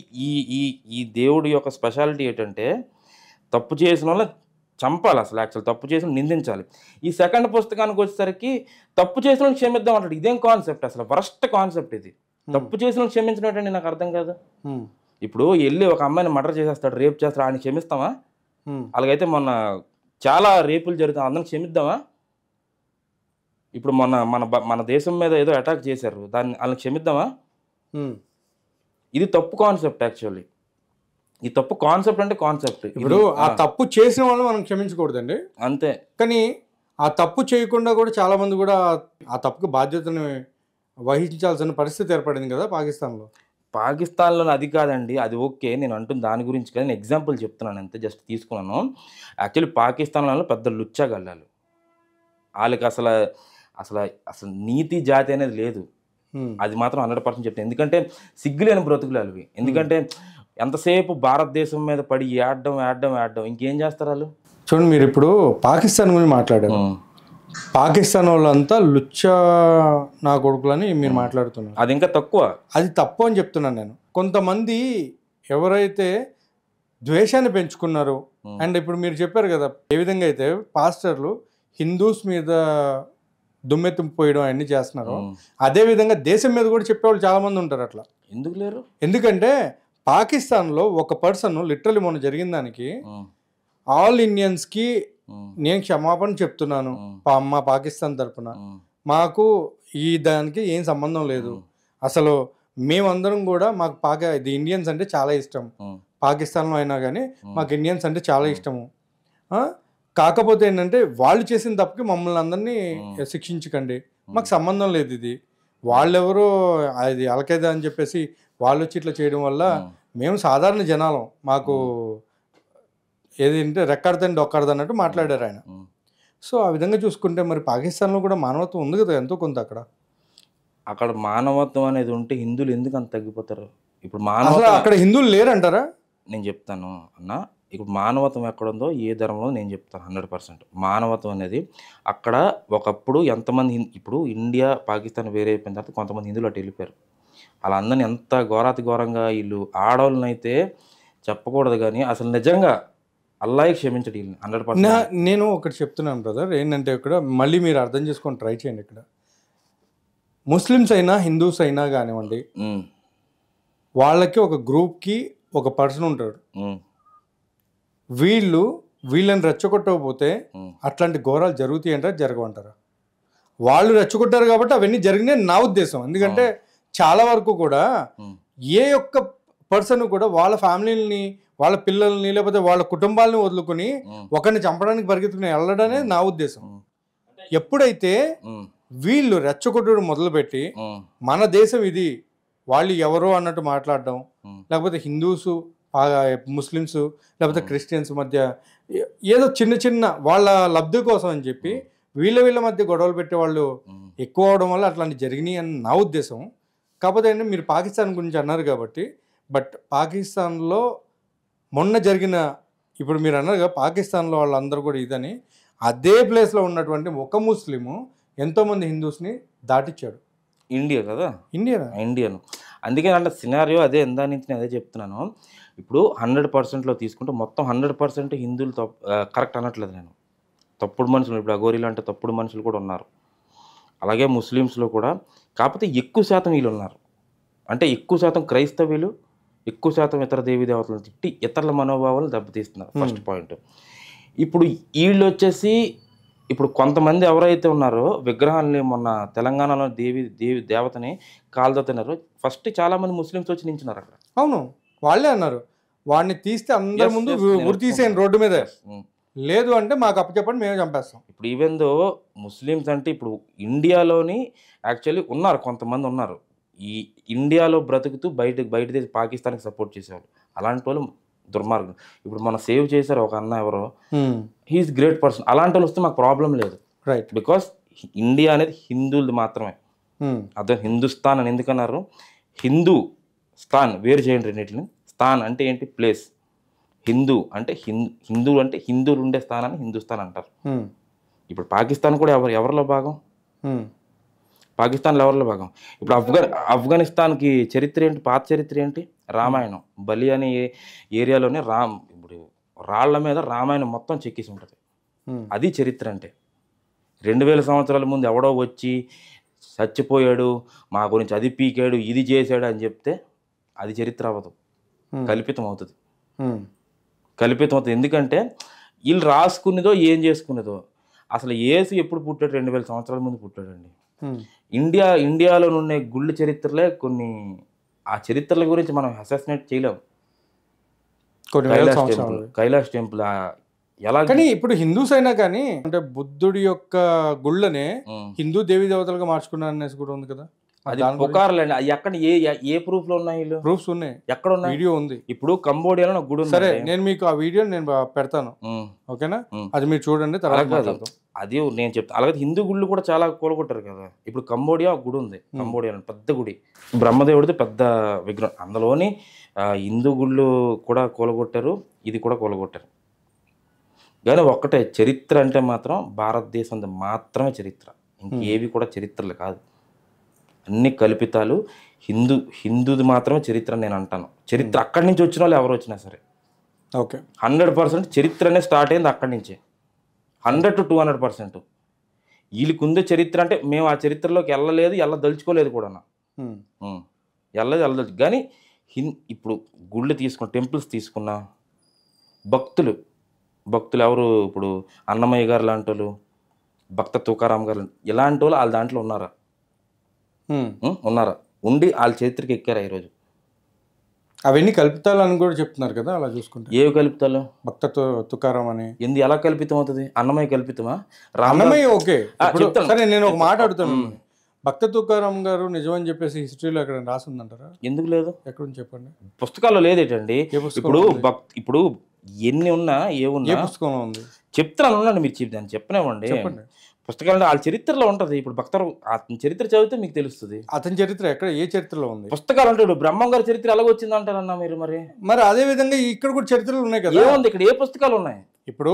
ఈ దేవుడి యొక్క స్పెషాలిటీ ఏంటంటే తప్పు చేసిన వాళ్ళ చంపాలి అసలు. యాక్చువల్ తప్పు చేసిన నిందించాలి. ఈ సెకండ్ పుస్తకానికి వచ్చేసరికి తప్పు చేసిన వాళ్ళని క్షమిద్దాం అంటాడు. ఇదేం కాన్సెప్ట్ అసలు, వరస్ట్ కాన్సెప్ట్ ఇది. తప్పు చేసిన వాళ్ళని క్షమించినట్టండి నాకు అర్థం కాదు. ఇప్పుడు వెళ్ళి ఒక అమ్మాయిని మర్డర్ చేసేస్తాడు, రేప్ చేస్తాడు, ఆయన క్షమిస్తామా? అలాగైతే మొన్న చాలా రేపులు జరుగుతాయి, అందరం క్షమిద్దామా? ఇప్పుడు మన దేశం మీద ఏదో అటాక్ చేశారు, వాళ్ళని క్షమిద్దామా? ఇది తప్పు కాన్సెప్ట్ యాక్చువల్లీ. ఈ తప్పు కాన్సెప్ట్ అంటే కాన్సెప్ట్. ఇప్పుడు ఆ తప్పు చేసిన వాళ్ళు మనం క్షమించకూడదండి, అంతే. కానీ ఆ తప్పు చేయకుండా కూడా చాలా మంది కూడా ఆ తప్పుకు బాధ్యతను వహించాల్సిన పరిస్థితి ఏర్పడింది కదా పాకిస్తాన్లో. పాకిస్తాన్లో అది కాదండి, అది ఓకే, నేను అంటుంది దాని గురించి కదా, నేను ఎగ్జాంపుల్ చెప్తున్నాను అంతే, జస్ట్ తీసుకున్నాను. యాక్చువల్లీ పాకిస్తాన్లో పెద్ద లుచ్చాగల్లాలు, వాళ్ళకి అసలు అసలు అసలు నీతి జాతి అనేది లేదు. అది మాత్రం 100% చెప్తాను. ఎందుకంటే సిగ్గులేని బ్రతుకులు అవి. ఎందుకంటే ఎంతసేపు భారతదేశం మీద పడి ఏడడం ఇంకేం చేస్తారు వాళ్ళు. చూడండి, మీరు ఇప్పుడు పాకిస్తాన్ గురించి మాట్లాడారు. పాకిస్తాన్ వాళ్ళంతా లుచ్చా నా కొడుకులని మీరు మాట్లాడుతున్నారు. అది ఇంకా తక్కువ, అది తప్పు అని చెప్తున్నాను నేను. కొంతమంది ఎవరైతే ద్వేషాన్ని పెంచుకున్నారో, అండ్ ఇప్పుడు మీరు చెప్పారు కదా ఏ విధంగా అయితే పాస్టర్లు హిందూస్ మీద దుమ్మెత్తి పోయడం అన్నీ చేస్తున్నారు, అదే విధంగా దేశం మీద కూడా చెప్పేవాళ్ళు చాలా మంది ఉంటారు. అట్లా ఎందుకు లేరు? ఎందుకంటే పాకిస్తాన్లో ఒక పర్సన్ లిటరలీ మొన్న జరిగిన దానికి ఆల్ ఇండియన్స్కి నేను క్షమాపణ చెప్తున్నాను మా పాకిస్తాన్ తరఫున, మాకు ఈ దానికి ఏం సంబంధం లేదు, అసలు మేమందరం కూడా మాకు ఇది ఇండియన్స్ అంటే చాలా ఇష్టం, పాకిస్తాన్లో అయినా కానీ మాకు ఇండియన్స్ అంటే చాలా ఇష్టము, కాకపోతే ఏంటంటే వాళ్ళు చేసిన తప్పుకి మమ్మల్ని అందరినీ శిక్షించకండి, మాకు సంబంధం లేదు, ఇది వాళ్ళెవరో అది అలకైదా అని చెప్పేసి వాళ్ళు వచ్చి ఇట్లా చేయడం వల్ల మేము సాధారణ జనాలం, మాకు ఏదంటే రెక్కడదండి డొక్కడది అన్నట్టు మాట్లాడారు ఆయన. సో ఆ విధంగా చూసుకుంటే మరి పాకిస్తాన్లో కూడా మానవత్వం ఉంది కదా ఎంతో కొంత. అక్కడ మానవత్వం అనేది ఉంటే హిందువులు ఎందుకు అంత తగ్గిపోతారు? ఇప్పుడు అక్కడ హిందువులు లేరంటారా? నేను చెప్తాను అన్న, ఇప్పుడు మానవత్వం ఎక్కడుందో ఏ ధర్మంలో నేను చెప్తాను 100%. మానవత్వం అనేది అక్కడ ఒకప్పుడు ఎంతమంది ఇప్పుడు ఇండియా పాకిస్తాన్ వేరే అయిపోయిన తర్వాత కొంతమంది హిందువులు అటు వెళ్ళిపోయారు. వాళ్ళందరినీ ఎంత ఘోరాతి ఘోరంగా వీళ్ళు ఆడవాళ్ళని అయితే చెప్పకూడదు, కానీ అసలు నిజంగా అల్లాయి క్షమించడు 100%. నేను ఒకటి చెప్తున్నాను బ్రదర్, ఏంటంటే ఇక్కడ మళ్ళీ మీరు అర్థం చేసుకొని ట్రై చేయండి. ఇక్కడ ముస్లిమ్స్ అయినా హిందూస్ అయినా కానివ్వండి, వాళ్ళకి ఒక గ్రూప్కి ఒక పర్సన్ ఉంటాడు, వీళ్ళని రెచ్చగొట్టకపోతే అట్లాంటి ఘోరాలు జరుగుతాయి అంటారా జరగవంటారా? వాళ్ళు రెచ్చగొట్టారు కాబట్టి అవన్నీ జరిగినాయి నా ఉద్దేశం. ఎందుకంటే చాలా వరకు కూడా ఏ ఒక్క పర్సన్ కూడా వాళ్ళ ఫ్యామిలీని, వాళ్ళ పిల్లల్ని, లేకపోతే వాళ్ళ కుటుంబాలని వదులుకొని ఒకరిని చంపడానికి పరిగెత్తుకుని వెళ్ళడనే నా ఉద్దేశం. ఎప్పుడైతే వీళ్ళు రెచ్చగొట్టడం మొదలుపెట్టి మన దేశం ఇది, వాళ్ళు ఎవరో అన్నట్టు మాట్లాడడం, లేకపోతే హిందూసు ముస్లిమ్స్ లేకపోతే క్రిస్టియన్స్ మధ్య ఏదో చిన్న చిన్న వాళ్ళ లబ్ధి కోసం అని చెప్పి వీళ్ళ మధ్య గొడవలు పెట్టేవాళ్ళు ఎక్కువ అవడం వల్ల అట్లాంటి జరిగినాయి అని నా ఉద్దేశం. కాకపోతే అంటే మీరు పాకిస్తాన్ గురించి అన్నారు కాబట్టి, బట్ పాకిస్తాన్లో మొన్న జరిగిన, ఇప్పుడు మీరు అన్నారు కదా పాకిస్తాన్లో వాళ్ళందరూ కూడా ఇదని, అదే ప్లేస్లో ఉన్నటువంటి ఒక ముస్లిము ఎంతోమంది హిందూస్ని దాటిచ్చాడు. ఇండియా కదా, ఇండియన్. అందుకే అంటే సినారియో అదే, ఎందా నుంచి నేను అదే చెప్తున్నాను. ఇప్పుడు 100%లో తీసుకుంటే మొత్తం 100% హిందువులు కరెక్ట్ అనట్లేదు నేను. తప్పుడు మనుషులు, ఇప్పుడు అఘోరీలు అంటే తప్పుడు మనుషులు కూడా ఉన్నారు. అలాగే ముస్లిమ్స్లో కూడా, కాకపోతే ఎక్కువ శాతం వీళ్ళు ఉన్నారు. అంటే ఎక్కువ శాతం క్రైస్తవులు, ఎక్కువ శాతం ఇతర దేవీ దేవతలను తిట్టి ఇతరుల మనోభావాలను దెబ్బతీస్తున్నారు. First point. ఇప్పుడు వీళ్ళు వచ్చేసి ఇప్పుడు కొంతమంది ఎవరైతే ఉన్నారో విగ్రహాలని, మొన్న తెలంగాణలో దేవి దేవతని కాల్దవుతున్నారు. ఫస్ట్ చాలామంది ముస్లిమ్స్ వచ్చి నించున్నారు అక్కడ. అవును, వాళ్ళే అన్నారు వాడిని తీస్తే అందరి ముందు ఉరి తీసేయండి రోడ్డు మీద, లేదు అంటే మాకు అప్పచెప్పండి మేమే చంపేస్తాం. ఇప్పుడు ఈవెన్ దో ముస్లిమ్స్ అంటే ఇప్పుడు ఇండియాలోని యాక్చువల్లీ ఉన్నారు, కొంతమంది ఉన్నారు ఈ ఇండియాలో బ్రతుకుతూ బయట దేశ పాకిస్తాన్కి సపోర్ట్ చేసేవాళ్ళు. అలాంటి వాళ్ళు దుర్మార్గం. ఇప్పుడు మనం సేవ్ చేశారు ఒక అన్న ఎవరో, హీఈస్ గ్రేట్ పర్సన్. అలాంటి వాళ్ళు వస్తే మాకు ప్రాబ్లం లేదు, రైట్? బికాస్ ఇండియా అనేది హిందువులది మాత్రమే. అదే హిందుస్థాన్ అని ఎందుకన్నారు? హిందూ స్థాన్ వేరు చేయండి రెండింటిని. స్థాన్ అంటే ఏంటి? ప్లేస్. హిందూ అంటే హిందువులు అంటే హిందువులు ఉండే స్థానాన్ని హిందుస్థాన్ అంటారు. ఇప్పుడు పాకిస్తాన్ కూడా ఎవరిలో భాగం? పాకిస్తాన్లో ఎవరిలో భాగం? ఇప్పుడు ఆఫ్ఘనిస్తాన్కి చరిత్ర ఏంటి? పాత చరిత్ర ఏంటి? రామాయణం. బలి అనే ఏరియాలోనే ఇప్పుడు రాళ్ల మీద రామాయణం మొత్తం చెక్కేసి ఉంటుంది. అది చరిత్ర అంటే. 2000 సంవత్సరాల ముందు ఎవడో వచ్చి చచ్చిపోయాడు, మా గురించి అది పీకాడు, ఇది చేశాడు అని చెప్తే అది చరిత్ర అవ్వదు, కల్పితం అవుతుంది. ఎందుకంటే వీళ్ళు రాసుకునేదో ఏం చేసుకునేదో. అసలు యేసు ఎప్పుడు పుట్టాడు? 2000 సంవత్సరాల ముందు పుట్టాడండి. ఇండియాలో ఉన్న గుళ్ళు చరిత్రలే కొన్ని ఆ చరిత్రల గురించి మనం అసాసినేట్ చేయలేం. కొన్ని వేల సంవత్సరాలు. కైలాష్ టెంపుల్ ఎలా కానీ ఇప్పుడు హిందూస్ అయినా కానీ అంటే బుద్ధుడి యొక్క గుళ్ళనే హిందూ దేవీ దేవతలుగా మార్చుకున్నారు అనేసి కూడా ఉంది కదా. అది పుకార్లండి. అది ఎక్కడ ఏ ప్రూఫ్ లో ఉన్నాయి? వీళ్ళు ప్రూఫ్స్ ఉన్నాయి, ఎక్కడ ఉన్నాయి? వీడియో ఉంది. ఇప్పుడు కంబోడియాలో ఒక గుడి ఉంది. సరే, నేను మీకు ఆ వీడియో నేను పెడతాను, ఓకేనా? అది మీరు చూడండి, తర్వాత అది నేను చెప్తాను. అలాగే హిందూ గుళ్ళు కూడా చాలా కూలగొట్టారు కదా. ఇప్పుడు కంబోడియా ఒక గుడి ఉంది, కంబోడియాలో పెద్ద గుడి, బ్రహ్మదేవుడిది పెద్ద విగ్రహం. అందులోని హిందూ గుళ్ళు కూడా కూలగొట్టారు, ఇది కూడా కూలగొట్టారు. కానీ ఒక్కటే చరిత్ర అంటే మాత్రం భారతదేశం మాత్రమే చరిత్ర, ఇంకేవి కూడా చరిత్రలు కాదు, అన్ని కల్పితాలు. హిందూది మాత్రమే చరిత్ర నేను అంటాను. చరిత్ర అక్కడి నుంచి వచ్చిన వాళ్ళు ఎవరు వచ్చినా సరే ఓకే 100% చరిత్రనే స్టార్ట్ అయింది అక్కడి నుంచే. 100 to 200%. వీళ్ళకి ఉందే చరిత్ర అంటే మేము ఆ చరిత్రలోకి వెళ్ళదలుచుకోలేదు కూడా, వెళ్ళదలుచు. కానీ ఇప్పుడు గుళ్ళు తీసుకున్న, టెంపుల్స్ తీసుకున్నా, భక్తులు ఎవరు? ఇప్పుడు అన్నమయ్య గారు లాంటి వాళ్ళు, భక్త తుకారాం గారు ఇలాంటి వాళ్ళు వాళ్ళ దాంట్లో ఉన్నారా? ఉండి వాళ్ళ చరిత్రకి ఎక్కారా ఈరోజు? అవన్నీ కల్పితాలు అని కూడా చెప్తున్నారు కదా. అలా చూసుకుంటే ఏవి కల్పితాలు? భక్త తుకారాం అని ఎలా కల్పితం అవుతుంది? అన్నమయ్య కల్పితమా? అన్నమయ్య ఓకే. సరే, నేను ఒక మాట అడుగుతాను. భక్త తుకారాం గారు నిజమని చెప్పేసి హిస్టరీలో ఎక్కడ రాసిందంటారా? ఎందుకు లేదు? ఎక్కడ చెప్పండి. పుస్తకాల్లో లేదేటండి. ఇప్పుడు ఎన్ని ఉన్నా ఏ పుస్తకంలో ఉంది చెప్తాను ఉండండి. మీరు దాన్ని చెప్పనివ్వండి. పుస్తకాలు వాళ్ళ చరిత్రలో ఉంటది. ఇప్పుడు భక్తరు అతని చరిత్ర చదివితే మీకు తెలుస్తుంది. అతని చరిత్ర ఎక్కడ, ఏ చరిత్రలో ఉంది? పుస్తకాలు ఉంటాడు. బ్రహ్మం గారి చరిత్ర ఎలాగ వచ్చింది అంటారన్నా మీరు? మరి అదే విధంగా ఇక్కడ కూడా చరిత్రలు ఉన్నాయి కదా. ఏముంది ఇక్కడ? ఏ పుస్తకాలు ఉన్నాయి? ఇప్పుడు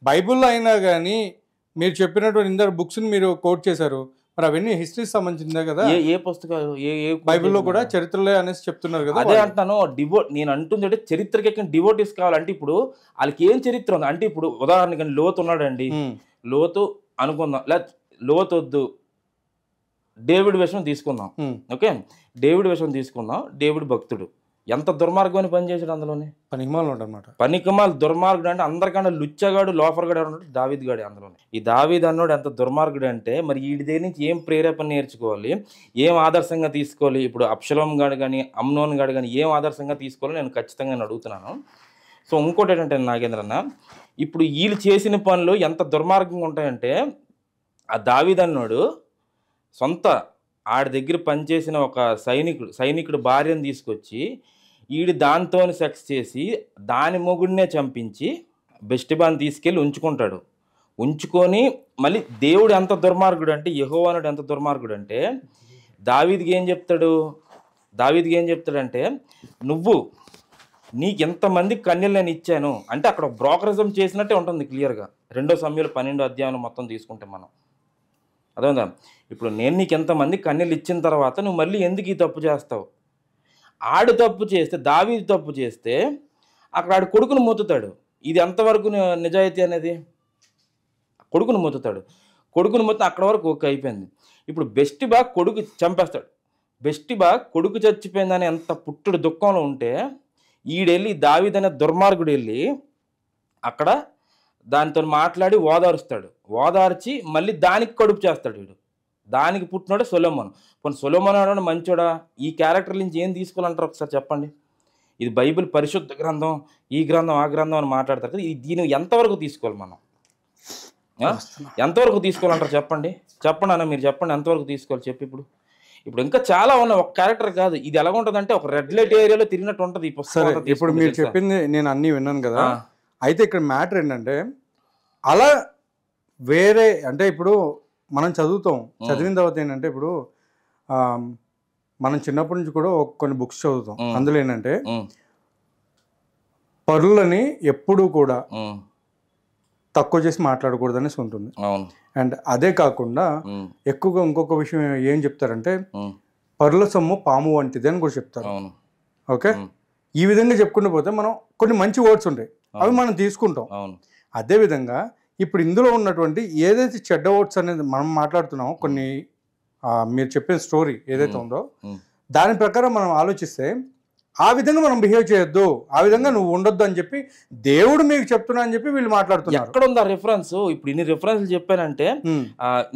బైబుల్లో అయినా కానీ మీరు చెప్పినటువంటి ఇందరు బుక్స్ ని మీరు కోట్ చేశారు, మరి అవన్నీ హిస్టరీకి సంబంధించిందే కదా. ఏ పుస్తకాలు? బైబిల్లో కూడా చరిత్రలే అనేసి చెప్తున్నారు కదా. అదే అంటాను. నేను అంటుంది అంటే చరిత్రకి ఎక్కడ డివోటీస్ కావాలంటే ఇప్పుడు వాళ్ళకి ఏం చరిత్ర ఉంది అంటే, ఇప్పుడు ఉదాహరణకి లోతు ఉన్నాడండి, లోతు అనుకుందాం, లేదా లోతు వద్దు, డేవిడ్ విషయం తీసుకుందాం. ఓకే, డేవిడ్ విషయం తీసుకుందాం. డేవిడ్ భక్తుడు, ఎంత దుర్మార్గం పనిచేసాడు అందులోనే. పనికిమాల దుర్మార్గుడు అంటే అందరికన్నా లుచ్చగాడు, లోఫర్గాడు ఎవరు? దావీద్ గాడు అందులోనే. ఈ దావీద్ అన్నోడు ఎంత దుర్మార్గుడు అంటే, మరి వీడి దగ్గర నుంచి ఏం ప్రేరేపణ నేర్చుకోవాలి, ఏం ఆదర్శంగా తీసుకోవాలి? ఇప్పుడు అబ్షలోం గాడు కానీ, అమ్నోన్ గాడు కానీ ఏం ఆదర్శంగా తీసుకోవాలి నేను ఖచ్చితంగా అడుగుతున్నాను. సో ఇంకోటి ఏంటంటే నాగేంద్ర అన్న, ఇప్పుడు వీళ్ళు చేసిన పనులు ఎంత దుర్మార్గంగా ఉంటాయంటే, ఆ దావీద్ అన్నోడు సొంత ఆడి దగ్గర పనిచేసిన ఒక సైనికుడు భార్యను తీసుకొచ్చి ఈడు దాంతో సెక్స్ చేసి దాని మొగుడినే చంపించి బెస్టిబాన్ తీసుకెళ్ళి ఉంచుకుంటాడు. ఉంచుకొని మళ్ళీ దేవుడు ఎంత దుర్మార్గుడు అంటే, యెహోవానుడు ఎంత దుర్మార్గుడు అంటే, దావీదుకి ఏం చెప్తాడంటే, నువ్వు నీకు ఎంతమంది కన్యలు నేను ఇచ్చాను అంటే, అక్కడ బ్రోకరిజం చేసినట్టే ఉంటుంది క్లియర్గా. 2 సమూయేలు 12వ అధ్యాయం మొత్తం తీసుకుంటే మనం అదేందా, ఇప్పుడు నేను నీకు ఎంతమంది కన్యలు ఇచ్చిన తర్వాత నువ్వు మళ్ళీ ఎందుకు ఈ తప్పు చేస్తావు? ఆడు తప్పు చేస్తే, దావీదు తప్పు చేస్తే అక్కడ ఆడు కొడుకును మొత్తుతాడు. ఇది ఎంతవరకు నిజాయితీ అనేది? కొడుకును మొత్తుతాడు. అక్కడ వరకు ఓకే అయిపోయింది. ఇప్పుడు బెస్టిబా కొడుకు చంపేస్తాడు. బెస్టిబా కొడుకు చచ్చిపోయిందని ఎంత పుట్టుడు దుఃఖంలో ఉంటే, ఈడెళ్ళి దావీదు అనే దుర్మార్గుడు వెళ్ళి అక్కడ దానితో మాట్లాడి ఓదారుస్తాడు. ఓదార్చి మళ్ళీ దానికి కడుపు చేస్తాడు. వీడు దానికి పుట్టినాడు సొలొమోను. పోనీ సొలొమోను మంచోడా? ఈ క్యారెక్టర్ నుంచి ఏం తీసుకోవాలంటారు ఒకసారి చెప్పండి. ఇది బైబిల్ పరిశుద్ధ గ్రంథం, ఈ గ్రంథం ఆ గ్రంథం అని మాట్లాడతారు కదా, దీన్ని ఎంతవరకు తీసుకోవాలి మనం? ఎంతవరకు తీసుకోవాలంటారు చెప్పండి అన్న, మీరు చెప్పండి ఎంతవరకు తీసుకోవాలి చెప్పి. ఇప్పుడు ఇంకా చాలా ఉన్నాయి, ఒక క్యారెక్టర్ కాదు. ఇది ఎలా ఉంటుంది అంటే ఒక రెడ్ లైట్ ఏరియాలో తిరిగినట్టు ఉంటుంది ఈ పుస్తకం. ఇప్పుడు మీరు చెప్పింది నేను అన్నీ విన్నాను కదా. అయితే ఇక్కడ మ్యాటర్ ఏంటంటే, అలా వేరే అంటే ఇప్పుడు మనం చదివిన తర్వాత ఏంటంటే, ఇప్పుడు మనం చిన్నప్పటి నుంచి కూడా కొన్ని బుక్స్ చదువుతాం. అందులో ఏంటంటే పరులని ఎప్పుడూ కూడా తక్కువ చేసి మాట్లాడకూడదు అనేసి ఉంటుంది. అండ్ అదే కాకుండా ఎక్కువగా ఇంకొక విషయం ఏం చెప్తారంటే, పరుల సొమ్ము పాము వంటిది అని కూడా చెప్తారు. ఓకే, ఈ విధంగా చెప్పుకుంటూ పోతే మనం కొన్ని మంచి వర్డ్స్ ఉంటాయి, అవి మనం తీసుకుంటాం. అదేవిధంగా ఇప్పుడు ఇందులో ఉన్నటువంటి ఏదైతే చెడ్డ వర్డ్స్ అనేది మనం మాట్లాడుతున్నామో, కొన్ని మీరు చెప్పిన స్టోరీ ఏదైతే ఉందో దాని ప్రకారం మనం ఆలోచిస్తే ఆ విధంగా మనం బిహేవ్ చేయొద్దు, ఆ విధంగా నువ్వు ఉండొద్దు అని చెప్పి దేవుడు మీకు చెప్తున్నా అని చెప్పి వీళ్ళు మాట్లాడుతున్నారు. ఎక్కడ ఉంది ఆ రిఫరెన్స్? ఇప్పుడు ఇన్ని రిఫరెన్స్లు చెప్పానంటే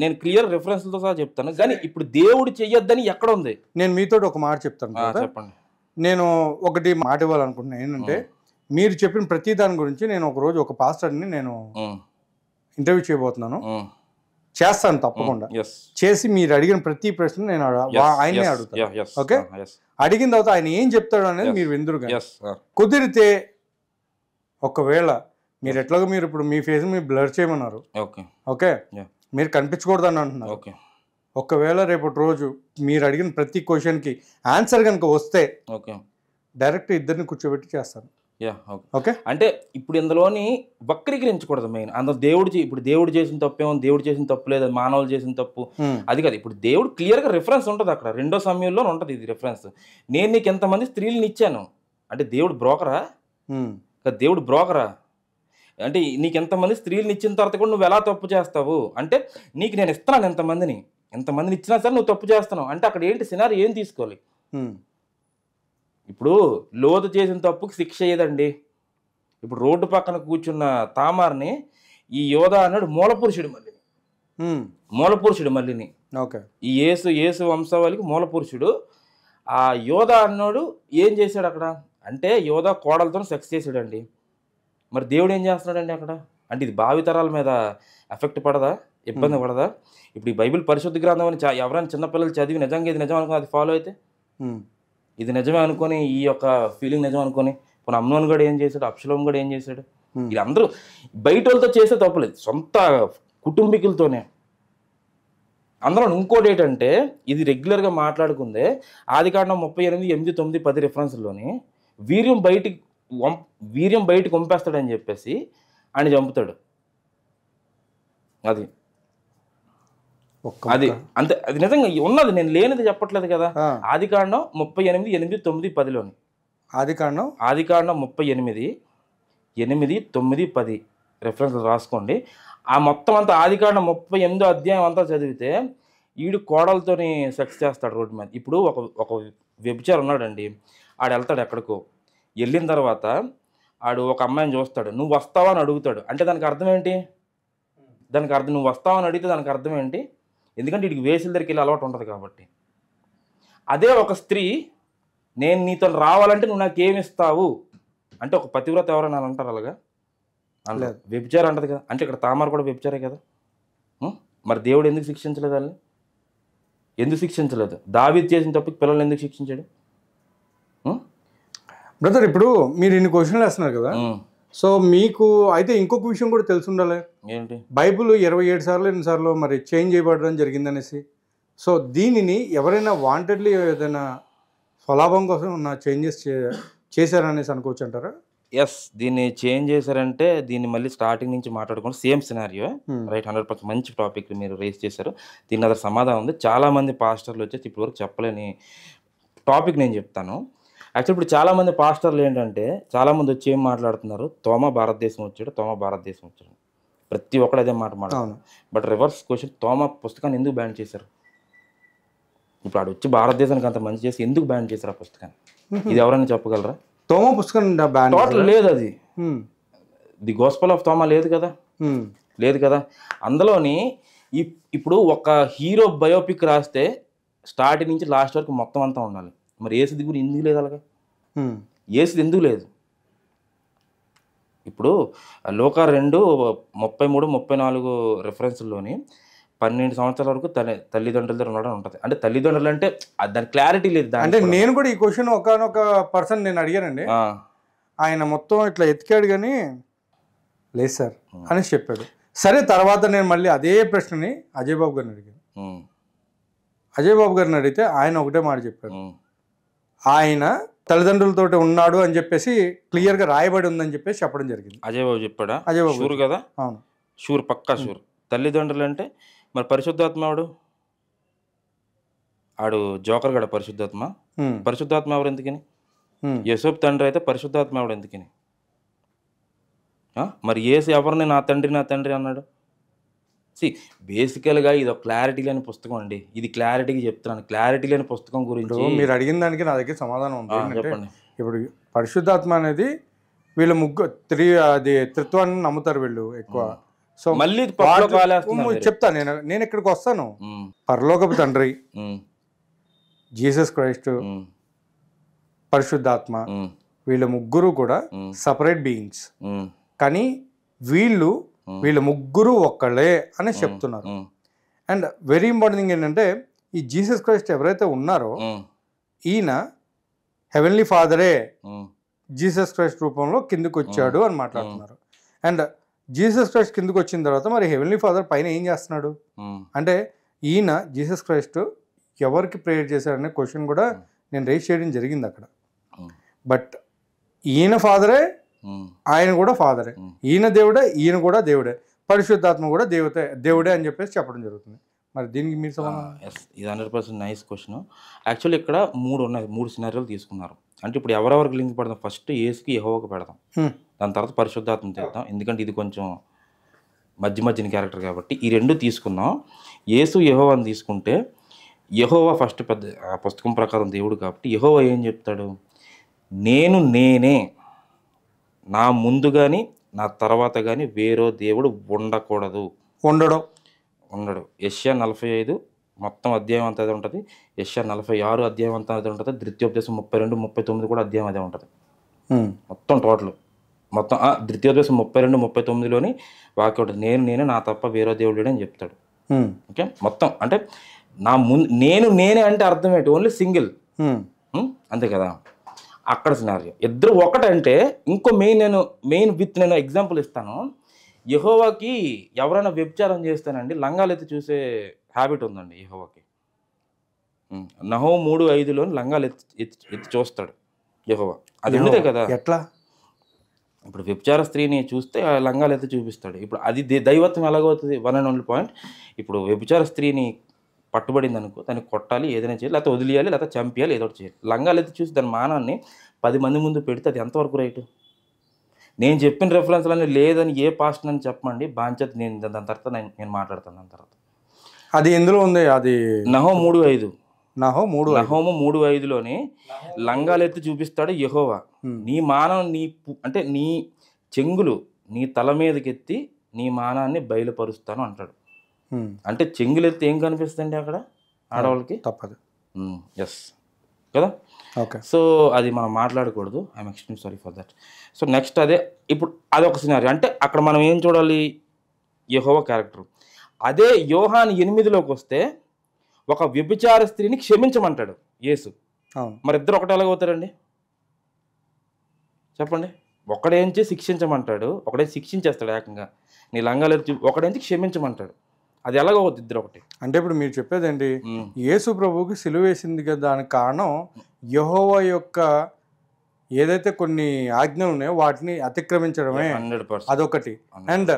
నేను క్లియర్ రిఫరెన్స్లతో సహా చెప్తాను, కానీ ఇప్పుడు దేవుడు చెయ్యొద్దని ఎక్కడ ఉంది? నేను మీతో ఒక మాట చెప్తాను కదా. చెప్పండి. నేను ఒకటి మాట ఇవ్వాలనుకుంటున్నాను ఏంటంటే, మీరు చెప్పిన ప్రతి దాని గురించి నేను ఒకరోజు ఒక పాస్టర్ని నేను ఇంటర్వ్యూ చేయబోతున్నాను. చేస్తాను తప్పకుండా. చేసి మీరు అడిగిన ప్రతి ప్రశ్న నేను ఆయనే అడుగుతాను. ఓకే, అడిగిన తర్వాత ఆయన ఏం చెప్తాడు అనేది మీరు విందురుగా. కుదిరితే ఒకవేళ మీరు ఎట్లాగో మీరు ఇప్పుడు మీ ఫేస్ మీరు బ్లర్ చేయమన్నారు, ఓకే, మీరు కనిపించకూడదు అని అంటున్నారు. ఒకవేళ రేపటి రోజు మీరు అడిగిన ప్రతి క్వశ్చన్కి ఆన్సర్ కనుక వస్తే డైరెక్ట్ ఇద్దరిని కూర్చోబెట్టి చేస్తాను. ఓకే, అంటే ఇప్పుడు ఇందులోని వక్రీకరించకూడదు మెయిన్. అందులో ఇప్పుడు దేవుడు చేసిన తప్పేమో, దేవుడు చేసిన తప్పు లేదు, మానవులు చేసిన తప్పు అది కాదు. ఇప్పుడు దేవుడు క్లియర్గా రిఫరెన్స్ ఉంటుంది అక్కడ, 2వ సమయంలో ఉంటుంది ఇది రిఫరెన్స్. నేను నీకు ఎంతమంది స్త్రీలను ఇచ్చాను అంటే దేవుడు బ్రోకరా? దేవుడు బ్రోకరా అంటే నీకు ఎంతమంది స్త్రీలను ఇచ్చిన తర్వాత కూడా నువ్వు ఎలా తప్పు చేస్తావు అంటే, నీకు నేను ఇస్తున్నాను ఎంతమందిని ఇచ్చినా సరే నువ్వు తప్పు చేస్తున్నావు అంటే అక్కడ ఏంటి సినారీ ఏం తీసుకోవాలి? ఇప్పుడు లోతు చేసిన తప్పుకి శిక్ష ఏదండి? ఇప్పుడు రోడ్డు పక్కన కూర్చున్న తామార్ని ఈ యోధ అన్నాడు మూలపురుషుడు మళ్ళీని. ఈ యేసు వంశావళికి మూలపురుషుడు. ఆ యోధ అన్నాడు ఏం చేశాడు అక్కడ అంటే, యోధ కోడలతో సెక్స్ చేశాడండి. మరి దేవుడు ఏం చేస్తున్నాడండి అక్కడ అంటే, ఇది భావితరాల మీద ఎఫెక్ట్ పడదా, ఇబ్బంది పడదా? ఇప్పుడు ఈ బైబిల్ పరిశుద్ధ గ్రంథం అని ఎవరైనా చిన్నపిల్లలు చదివి నిజంగా ఇది నిజం అనుకుని అది ఫాలో అయితే, ఇది నిజమే అనుకొని, ఈ యొక్క ఫీలింగ్ నిజం అనుకొని, పోనీ అమ్నోన్ గడు ఏం చేశాడు, అబ్షలోం గడు ఏం చేశాడు, వీళ్ళందరూ బయట వాళ్ళతో చేసే తప్పలేదు, సొంత కుటుంబీకులతోనే. అందులో ఇంకోటి ఏంటంటే, ఇది రెగ్యులర్గా మాట్లాడుకుందే ఆదికాండం 38, 8, 9, 10 రిఫరెన్స్లోని వీర్యం బయటికి పంపేస్తాడని చెప్పేసి ఆయన చంపుతాడు. అది అంతే, అది నిజంగా ఉన్నది, నేను లేనిది చెప్పట్లేదు కదా. ఆదికాండం 38, 8, 9, 10లోని ఆదికాండం 38, 8, 9, 10 రిఫరెన్స్లు రాసుకోండి. ఆ మొత్తం అంతా ఆదికాండం 38వ అధ్యాయం అంతా చదివితే ఈడు కోడలతోని సెక్స్ చేస్తాడు రోడ్డు మీద. ఇప్పుడు ఒక వ్యభిచారి ఉన్నాడండి, ఆడు వెళ్తాడు ఎక్కడికో, వెళ్ళిన తర్వాత ఆడు ఒక అమ్మాయిని చూస్తాడు, నువ్వు వస్తావా అని అడుగుతాడు. అంటే దానికి అర్థం ఏంటి? నువ్వు వస్తావా అని అడిగితే దానికి అర్థం ఏంటి? ఎందుకంటే వీడికి వేసుల దగ్గరికి వెళ్ళి అలవాటు ఉంటుంది కాబట్టి. అదే ఒక స్త్రీ నేను నీతో రావాలంటే నువ్వు నాకేమిస్తావు అంటే, ఒక పతివ్రత ఎవరైనా అంటారు అలాగా? అనలేదు. వ్యభిచారం అంటది కదా. అంటే ఇక్కడ తామారు కూడా వ్యభిచారే కదా. మరి దేవుడు ఎందుకు శిక్షించలేదు వాళ్ళని? ఎందుకు శిక్షించలేదు? దావీదు చేసిన తప్పుకి పిల్లల్ని ఎందుకు శిక్షించాడు? బ్రదర్, ఇప్పుడు మీరు ఇన్ని క్వశ్చన్లు వేస్తున్నారు కదా, సో మీకు అయితే ఇంకొక విషయం కూడా తెలిసి ఉండాలి. ఏంటి? బైబుల్ 27 సార్లు ఎన్నిసార్లు మరి చేంజ్ చేయబడడం జరిగిందనేసి. సో దీనిని ఎవరైనా వాంటెడ్లీ ఏదైనా స్వలాభం కోసం ఉన్న చేంజెస్ చేశారనేసి అనుకోవచ్చు అంటారా? ఎస్, దీన్ని చేంజ్ చేశారంటే దీన్ని మళ్ళీ స్టార్టింగ్ నుంచి మాట్లాడుకోండి. సేమ్ సినారియో, రైట్, 100% మంచి టాపిక్ మీరు రేస్ చేశారు. దీని అదర్ సమాధానం ఉంది. చాలామంది పాస్టర్లు వచ్చేసి ఇప్పటివరకు చెప్పలేని టాపిక్ నేను చెప్తాను. యాక్చువల్ ఇప్పుడు చాలామంది పాస్టర్లు ఏంటంటే, చాలామంది వచ్చి ఏం మాట్లాడుతున్నారు, తోమా భారతదేశం వచ్చాడు, ప్రతి ఒక్కడు అదే మాట మాట్లాడు. బట్ రివర్స్ క్వశ్చన్, తోమా పుస్తకాన్ని ఎందుకు బ్యాన్ చేశారు? ఇప్పుడు ఆడు వచ్చి భారతదేశానికి అంత మంచి చేసి ఎందుకు బ్యాన్ చేశారు ఆ పుస్తకాన్ని? ఇది ఎవరైనా చెప్పగలరా? తోమా పుస్తకం టోటల్ లేదు, అది ది గాస్పెల్ ఆఫ్ తోమా లేదు కదా. అందులోని ఇప్పుడు ఒక హీరో బయోపిక్ రాస్తే స్టార్టింగ్ నుంచి లాస్ట్ వరకు మొత్తం అంతా ఉండాలి. మరి ఏసుది కూడా ఎందుకు లేదు అలాగా? ఏసుది ఎందుకు లేదు? ఇప్పుడు లోకా 2, 33, 34 రిఫరెన్స్లోని 12 సంవత్సరాల వరకు తల్లిదండ్రుల దగ్గర ఉండడం ఉంటుంది. అంటే తల్లిదండ్రులు అంటే దాని క్లారిటీ లేదు. అంటే నేను కూడా ఈ క్వశ్చన్ ఒకనొక పర్సన్ నేను అడిగానండి, ఆయన మొత్తం ఇట్లా ఎతికాడు కానీ లేదు సార్ అని చెప్పాడు. సరే, తర్వాత నేను మళ్ళీ అదే ప్రశ్నని అజయ్ బాబు గారిని అడిగితే ఆయన ఒకటే మాట చెప్పాడు, ఆయన తల్లిదండ్రులతో ఉన్నాడు అని చెప్పేసి క్లియర్గా రాయబడి ఉందని చెప్పేసి చెప్పడం జరిగింది. అజయ్ బాబు చెప్పాడా? అజయ్ బాబు షూర్ కదా? అవును, షూర్, పక్కా షూర్. తల్లిదండ్రులు అంటే మరి పరిశుద్ధాత్మ ఆడు జోకర్ గడ పరిశుద్ధాత్మ ఎవరు ఎందుకని? యేసోపు తండ్రి అయితే పరిశుద్ధాత్మ ఎవడు ఎందుకని? మరి యేసు ఎవరిని నా తండ్రి అన్నాడు? బేసికల్గా ఇది ఒక క్లారిటీ లేని పుస్తకం అండి. ఇది క్లారిటీగా చెప్తున్నాను, క్లారిటీ లేని పుస్తకం గురించి. మీరు అడిగిన దానికి నా దగ్గర సమాధానం ఉంది. చెప్పండి. ఇప్పుడు పరిశుద్ధాత్మ అనేది వీళ్ళు అది త్రిత్వాన్ని నమ్ముతారు వీళ్ళు ఎక్కువ. సో మళ్ళీ పరలోక వాలేస్తున్నారు మీరు. చెప్తా నేను ఇక్కడికి వస్తాను. పరలోకపు తండ్రి, జీసస్ క్రైస్ట్, పరిశుద్ధాత్మ, వీళ్ళ ముగ్గురు కూడా సపరేట్ బీయింగ్స్. కానీ వీళ్ళ ముగ్గురు ఒక్కళ్ళే అని చెప్తున్నారు. అండ్ వెరీ ఇంపార్టెంట్ థింగ్ ఏంటంటే ఈ జీసస్ క్రైస్ట్ ఎవరైతే ఉన్నారో ఈయన హెవెన్లీ ఫాదరే జీసస్ క్రైస్ట్ రూపంలో కిందకు వచ్చాడు అని మాట్లాడుతున్నారు. అండ్ జీసస్ క్రైస్ట్ కిందకు వచ్చిన తర్వాత మరి హెవెన్లీ ఫాదర్ పైన ఏం చేస్తున్నాడు అంటే ఈయన జీసస్ క్రైస్ట్ ఎవరికి ప్రేయర్ చేశాడనే క్వశ్చన్ కూడా నేను రైజ్ చేయడం జరిగింది అక్కడ. బట్ ఈయన ఫాదరే, ఆయన కూడా ఫాదరే, ఈయన దేవుడే, ఈయన కూడా దేవుడే, పరిశుద్ధాత్మ కూడా దేవుడే అని చెప్పేసి చెప్పడం జరుగుతుంది. మరి దీనికి మీరు ఇది 100% నైస్ క్వశ్చన్. యాక్చువల్లీ ఇక్కడ 3 సినారియోలు తీసుకున్నారు. అంటే ఇప్పుడు ఎవరెవరికి లింక్ పెడదాం? ఫస్ట్ యేసుకి యెహోవాకి పెడదాం, దాని తర్వాత పరిశుద్ధాత్మ చేద్దాం, ఎందుకంటే ఇది కొంచెం మధ్యన క్యారెక్టర్ కాబట్టి. ఈ 2 తీసుకున్నాం. యేసు యెహోవాని తీసుకుంటే యెహోవా ఫస్ట్ పెద్ద పుస్తకం ప్రకారం దేవుడు కాబట్టి యెహోవా ఏం చెప్తాడు? నేనే, నా ముందు కానీ నా తర్వాత కానీ వేరే దేవుడు ఉండడు. యెషయా 45 మొత్తం అధ్యాయం అంతా అదే ఉంటుంది. యెషయా 46 అధ్యాయం అంతా అదే ఉంటుంది. ద్వితీయోపదేశం 32, 39 కూడా అధ్యాయం అదే ఉంటుంది. మొత్తం టోటల్ ద్వితీయోపదేశం 32, 39లోని వాక్యం ఉంటుంది. నేనే, నా తప్ప వేరే దేవుడు అని చెప్తాడు. ఓకే, మొత్తం అంటే నా ముందు నేనే అంటే అర్థం ఏంటి? ఓన్లీ సింగిల్, అంతే కదా. అక్కడ సినారియో ఇద్దరు ఒకటంటే ఇంకో మెయిన్ నేను ఎగ్జాంపుల్ ఇస్తాను. యెహోవాకి ఎవరైనా వ్యభిచారం చేస్తానండి లంగాలు ఎత్తి చూసే హ్యాబిట్ ఉందండి యెహోవాకి. నహోము 3:5లోని లంగాలు ఎత్తి చూస్తాడు యెహోవా. అది ఉండదే కదా. ఎట్లా? ఇప్పుడు వ్యభిచార స్త్రీని చూస్తే లంగాలు ఎత్తి చూపిస్తాడు. ఇప్పుడు అది దైవత్వం ఎలాగవుతుంది? 1 and only పాయింట్. ఇప్పుడు వ్యభిచార స్త్రీని పట్టుబడింది అనుకో, దాన్ని కొట్టాలి, ఏదైనా చేయాలి, లేకపోతే వదిలేయాలి, లేకపోతే చంపేయాలి, ఏదో ఒకటి చేయాలి. లంగాలు ఎత్తి చూసి దాని మానాన్ని 10 మంది ముందు పెడితే అది ఎంతవరకు రైటు? నేను చెప్పిన రెఫరెన్స్లన్నీ లేదని ఏ పాస్ట్ అని చెప్పమండి, బాంచత్ నేను దాని తర్వాత నేను మాట్లాడతాను. దాని తర్వాత అది ఎందులో ఉంది? అది నహోము 3:5లోని లంగాలు ఎత్తి చూపిస్తాడు యెహోవా. నీ మానం అంటే నీ చెంగులు నీ తల మీదకెత్తి నీ మానాన్ని బయలుపరుస్తాను అంటాడు. అంటే చెంగులు ఎత్తి ఏం కనిపిస్తుంది అక్కడ ఆడవాళ్ళకి? తప్పదు. ఎస్ కదా. ఓకే, సో అది మనం మాట్లాడకూడదు. I'm extreme sorry for that. So next ఇప్పుడు అదొక సినారియో. అంటే అక్కడ మనం ఏం చూడాలి? యెహోవా క్యారెక్టర్. అదే యోహాను 8లోకి వస్తే ఒక వ్యభిచార స్త్రీని క్షమించమంటాడు యేసు. మరి ఇద్దరు ఒకటి ఎలాగవుతారండి చెప్పండి? ఒకడేంచి శిక్షించమంటాడు, ఒకడే శిక్షించేస్తాడు ఏకంగా. నీ లంగాలు ఒకడేంచి క్షమించమంటాడు. అది ఎలాగవుతుంది? ఇద్దరు ఒకటి. అంటే ఇప్పుడు మీరు చెప్పేదండి యేసు ప్రభువుకి సిలువ వేసింది కదా, దానికి కారణం యెహోవా యొక్క ఏదైతే కొన్ని ఆజ్ఞలు ఉన్నాయో వాటిని అతిక్రమించడమే. 100% అదొకటి. అండ్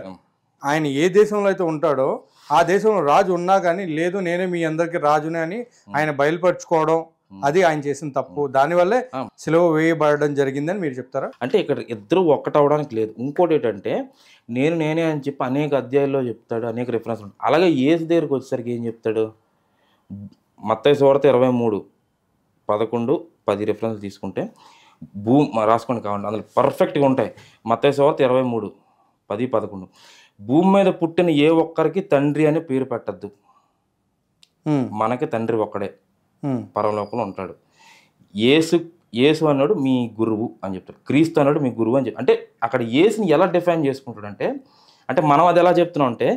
ఆయన ఏ దేశంలో అయితే ఉంటాడో ఆ దేశంలో రాజు ఉన్నా కానీ లేదు నేనే మీ అందరికి రాజునే అని ఆయన బయలుపరుచుకోవడం, అది ఆయన చేసిన తప్పు. దానివల్లే సిలువ వేయబడడం జరిగిందని మీరు చెప్తారా? అంటే ఇక్కడ ఇద్దరు ఒక్కటవడానికి లేదు. ఇంకోటి ఏంటంటే నేనే అని చెప్పి అనేక అధ్యాయాల్లో చెప్తాడు, అనేక రిఫరెన్స్ ఉంటాయి. అలాగే యేసు దగ్గరికి వచ్చేసరికి ఏం చెప్తాడు? మత్తయి సువార్త 23:11, 10 రిఫరెన్స్ తీసుకుంటే రాసుకోండి కావండి, అందులో పర్ఫెక్ట్గా ఉంటాయి. మత్తయి సువార్త 23:10, 11 భూమి మీద పుట్టిన ఏ ఒక్కరికి తండ్రి అని పేరు పెట్టద్దు, మనకి తండ్రి ఒక్కడే పరలోకంలో ఉంటాడు. యేసు అన్నాడు మీ గురువు అని చెప్తాడు, క్రీస్తు అన్నాడు మీ గురువు అని చెప్పి. అంటే అక్కడ యేసుని ఎలా డిఫైన్ చేసుకుంటాడంటే, అంటే మనం అది ఎలా చెప్తున్నాం అంటే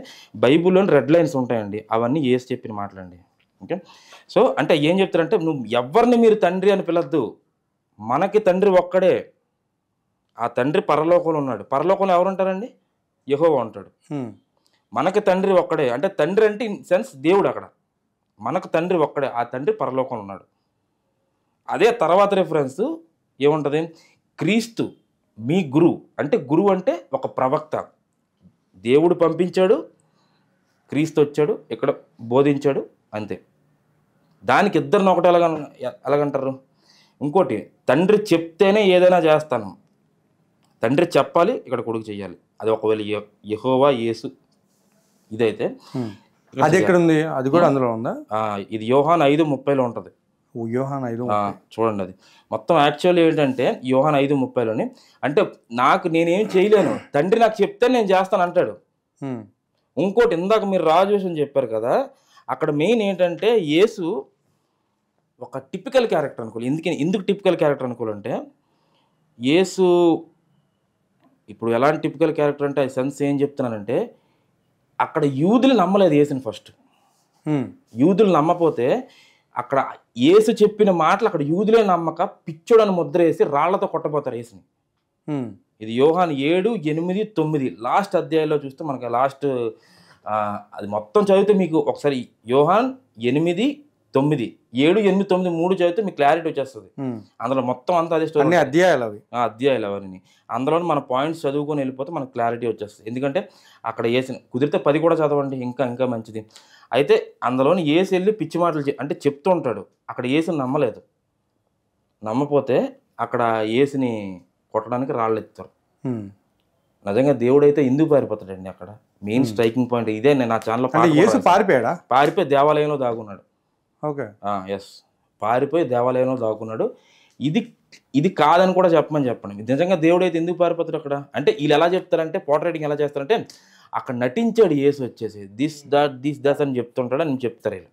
బైబిల్లోని రెడ్ లైన్స్ ఉంటాయండి, అవన్నీ యేసు చెప్పిన మాటలండి. ఓకే, సో అంటే ఏం చెప్తారంటే నువ్వు ఎవరిని మీరు తండ్రి అని పిలవద్దు, మనకి తండ్రి ఒక్కడే, ఆ తండ్రి పరలోకంలో ఉన్నాడు. పరలోకంలో ఎవరు ఉంటారండి? యెహోవా ఉంటాడు. మనకి తండ్రి ఒక్కడే, అంటే తండ్రి అంటే ఇన్ సెన్స్ దేవుడు. అక్కడ మనకు తండ్రి ఒక్కడే, ఆ తండ్రి పరలోకంలో ఉన్నాడు. అదే తర్వాత రిఫరెన్స్ ఏముంటుంది? క్రీస్తు మీ గురువు. అంటే గురువు అంటే ఒక ప్రవక్త, దేవుడు పంపించాడు, క్రీస్తు వచ్చాడు, ఇక్కడ బోధించాడు, అంతే. దానికి ఇద్దరిని ఒకటి ఎలాగంటారు? ఇంకోటి తండ్రి చెప్తేనే ఏదైనా చేస్తాను, తండ్రి చెప్పాలి, ఇక్కడ కొడుకు చెయ్యాలి. అది ఒకవేళ యెహోవా యేసు ఇదైతే అది ఎక్కడ ఉంది? అది కూడా అందులో ఉందా? ఇది యోహాను 5:30లో ఉంటుంది. యోహాన్ 5. చూడండి అది మొత్తం యాక్చువల్ ఏంటంటే యోహాన్ 5:30లోని అంటే నేనేం చేయలేను, తండ్రి నాకు చెప్తే నేను చేస్తాను అంటాడు. ఇంకోటి ఇందాక మీరు రాజు విషయం చెప్పారు కదా, అక్కడ మెయిన్ ఏంటంటే యేసు ఒక టిపికల్ క్యారెక్టర్ అనుకోవాలి. ఎందుకు టిపికల్ క్యారెక్టర్ అనుకోవాలంటే యేసు ఇప్పుడు ఎలాంటి టిపికల్ క్యారెక్టర్ అంటే సెన్స్ ఏం చెప్తున్నానంటే అక్కడ యూదులు నమ్మలేదు యేసుని ఫస్ట్. యూదులు నమ్మపోతే అక్కడ యేసు చెప్పిన మాటలు అక్కడ యూదులే నమ్మక పిచ్చోడని ముద్ర వేసి రాళ్లతో కొట్టబోతారు యేసుని. ఇది యోహాన్ 7, 8, 9 లాస్ట్ అధ్యాయంలో చూస్తే మనకి లాస్ట్ అది మొత్తం చదివితే మీకు ఒకసారి యోహాన్ 8, 9, 7, 8, 9, 3 చదివితే మీకు క్లారిటీ వచ్చేస్తుంది. అందులో మొత్తం అంతా అదే స్టోరీ, అధ్యాయాలు అవన్నీ. అందులో మన పాయింట్స్ చదువుకొని వెళ్ళిపోతే మనకు క్లారిటీ వచ్చేస్తుంది. ఎందుకంటే అక్కడ యేసుని కుదిరితే 10 కూడా చదవండి, ఇంకా మంచిది. అయితే అందులోని యేసు వెళ్ళి పిచ్చి మాటలు అంటే చెప్తూ ఉంటాడు. అక్కడ యేసుని నమ్మలేదు, నమ్మపోతే అక్కడ యేసుని కొట్టడానికి రాళ్ళు ఎత్తారు. నిజంగా దేవుడు అయితే ఎందుకు పారిపోతాడండి? అక్కడ మెయిన్ స్ట్రైకింగ్ పాయింట్ ఇదే. నేను నా ఛానల్లో పారిపోయి దేవాలయంలో దాగున్నాడు. ఎస్, పారిపోయి దేవాలయంలో దాక్కున్నాడు. ఇది కాదని కూడా చెప్పండి. నిజంగా దేవుడు అయితే ఎందుకు పారిపోతాడు అక్కడ అంటే వీళ్ళు ఎలా చెప్తారంటే పోర్ట్రేటింగ్ ఎలా చేస్తారంటే అక్కడ నటించాడు యేసు వచ్చేసి దిస్ దట్ అని చెప్తుంటాడు అని చెప్తారు వీళ్ళు.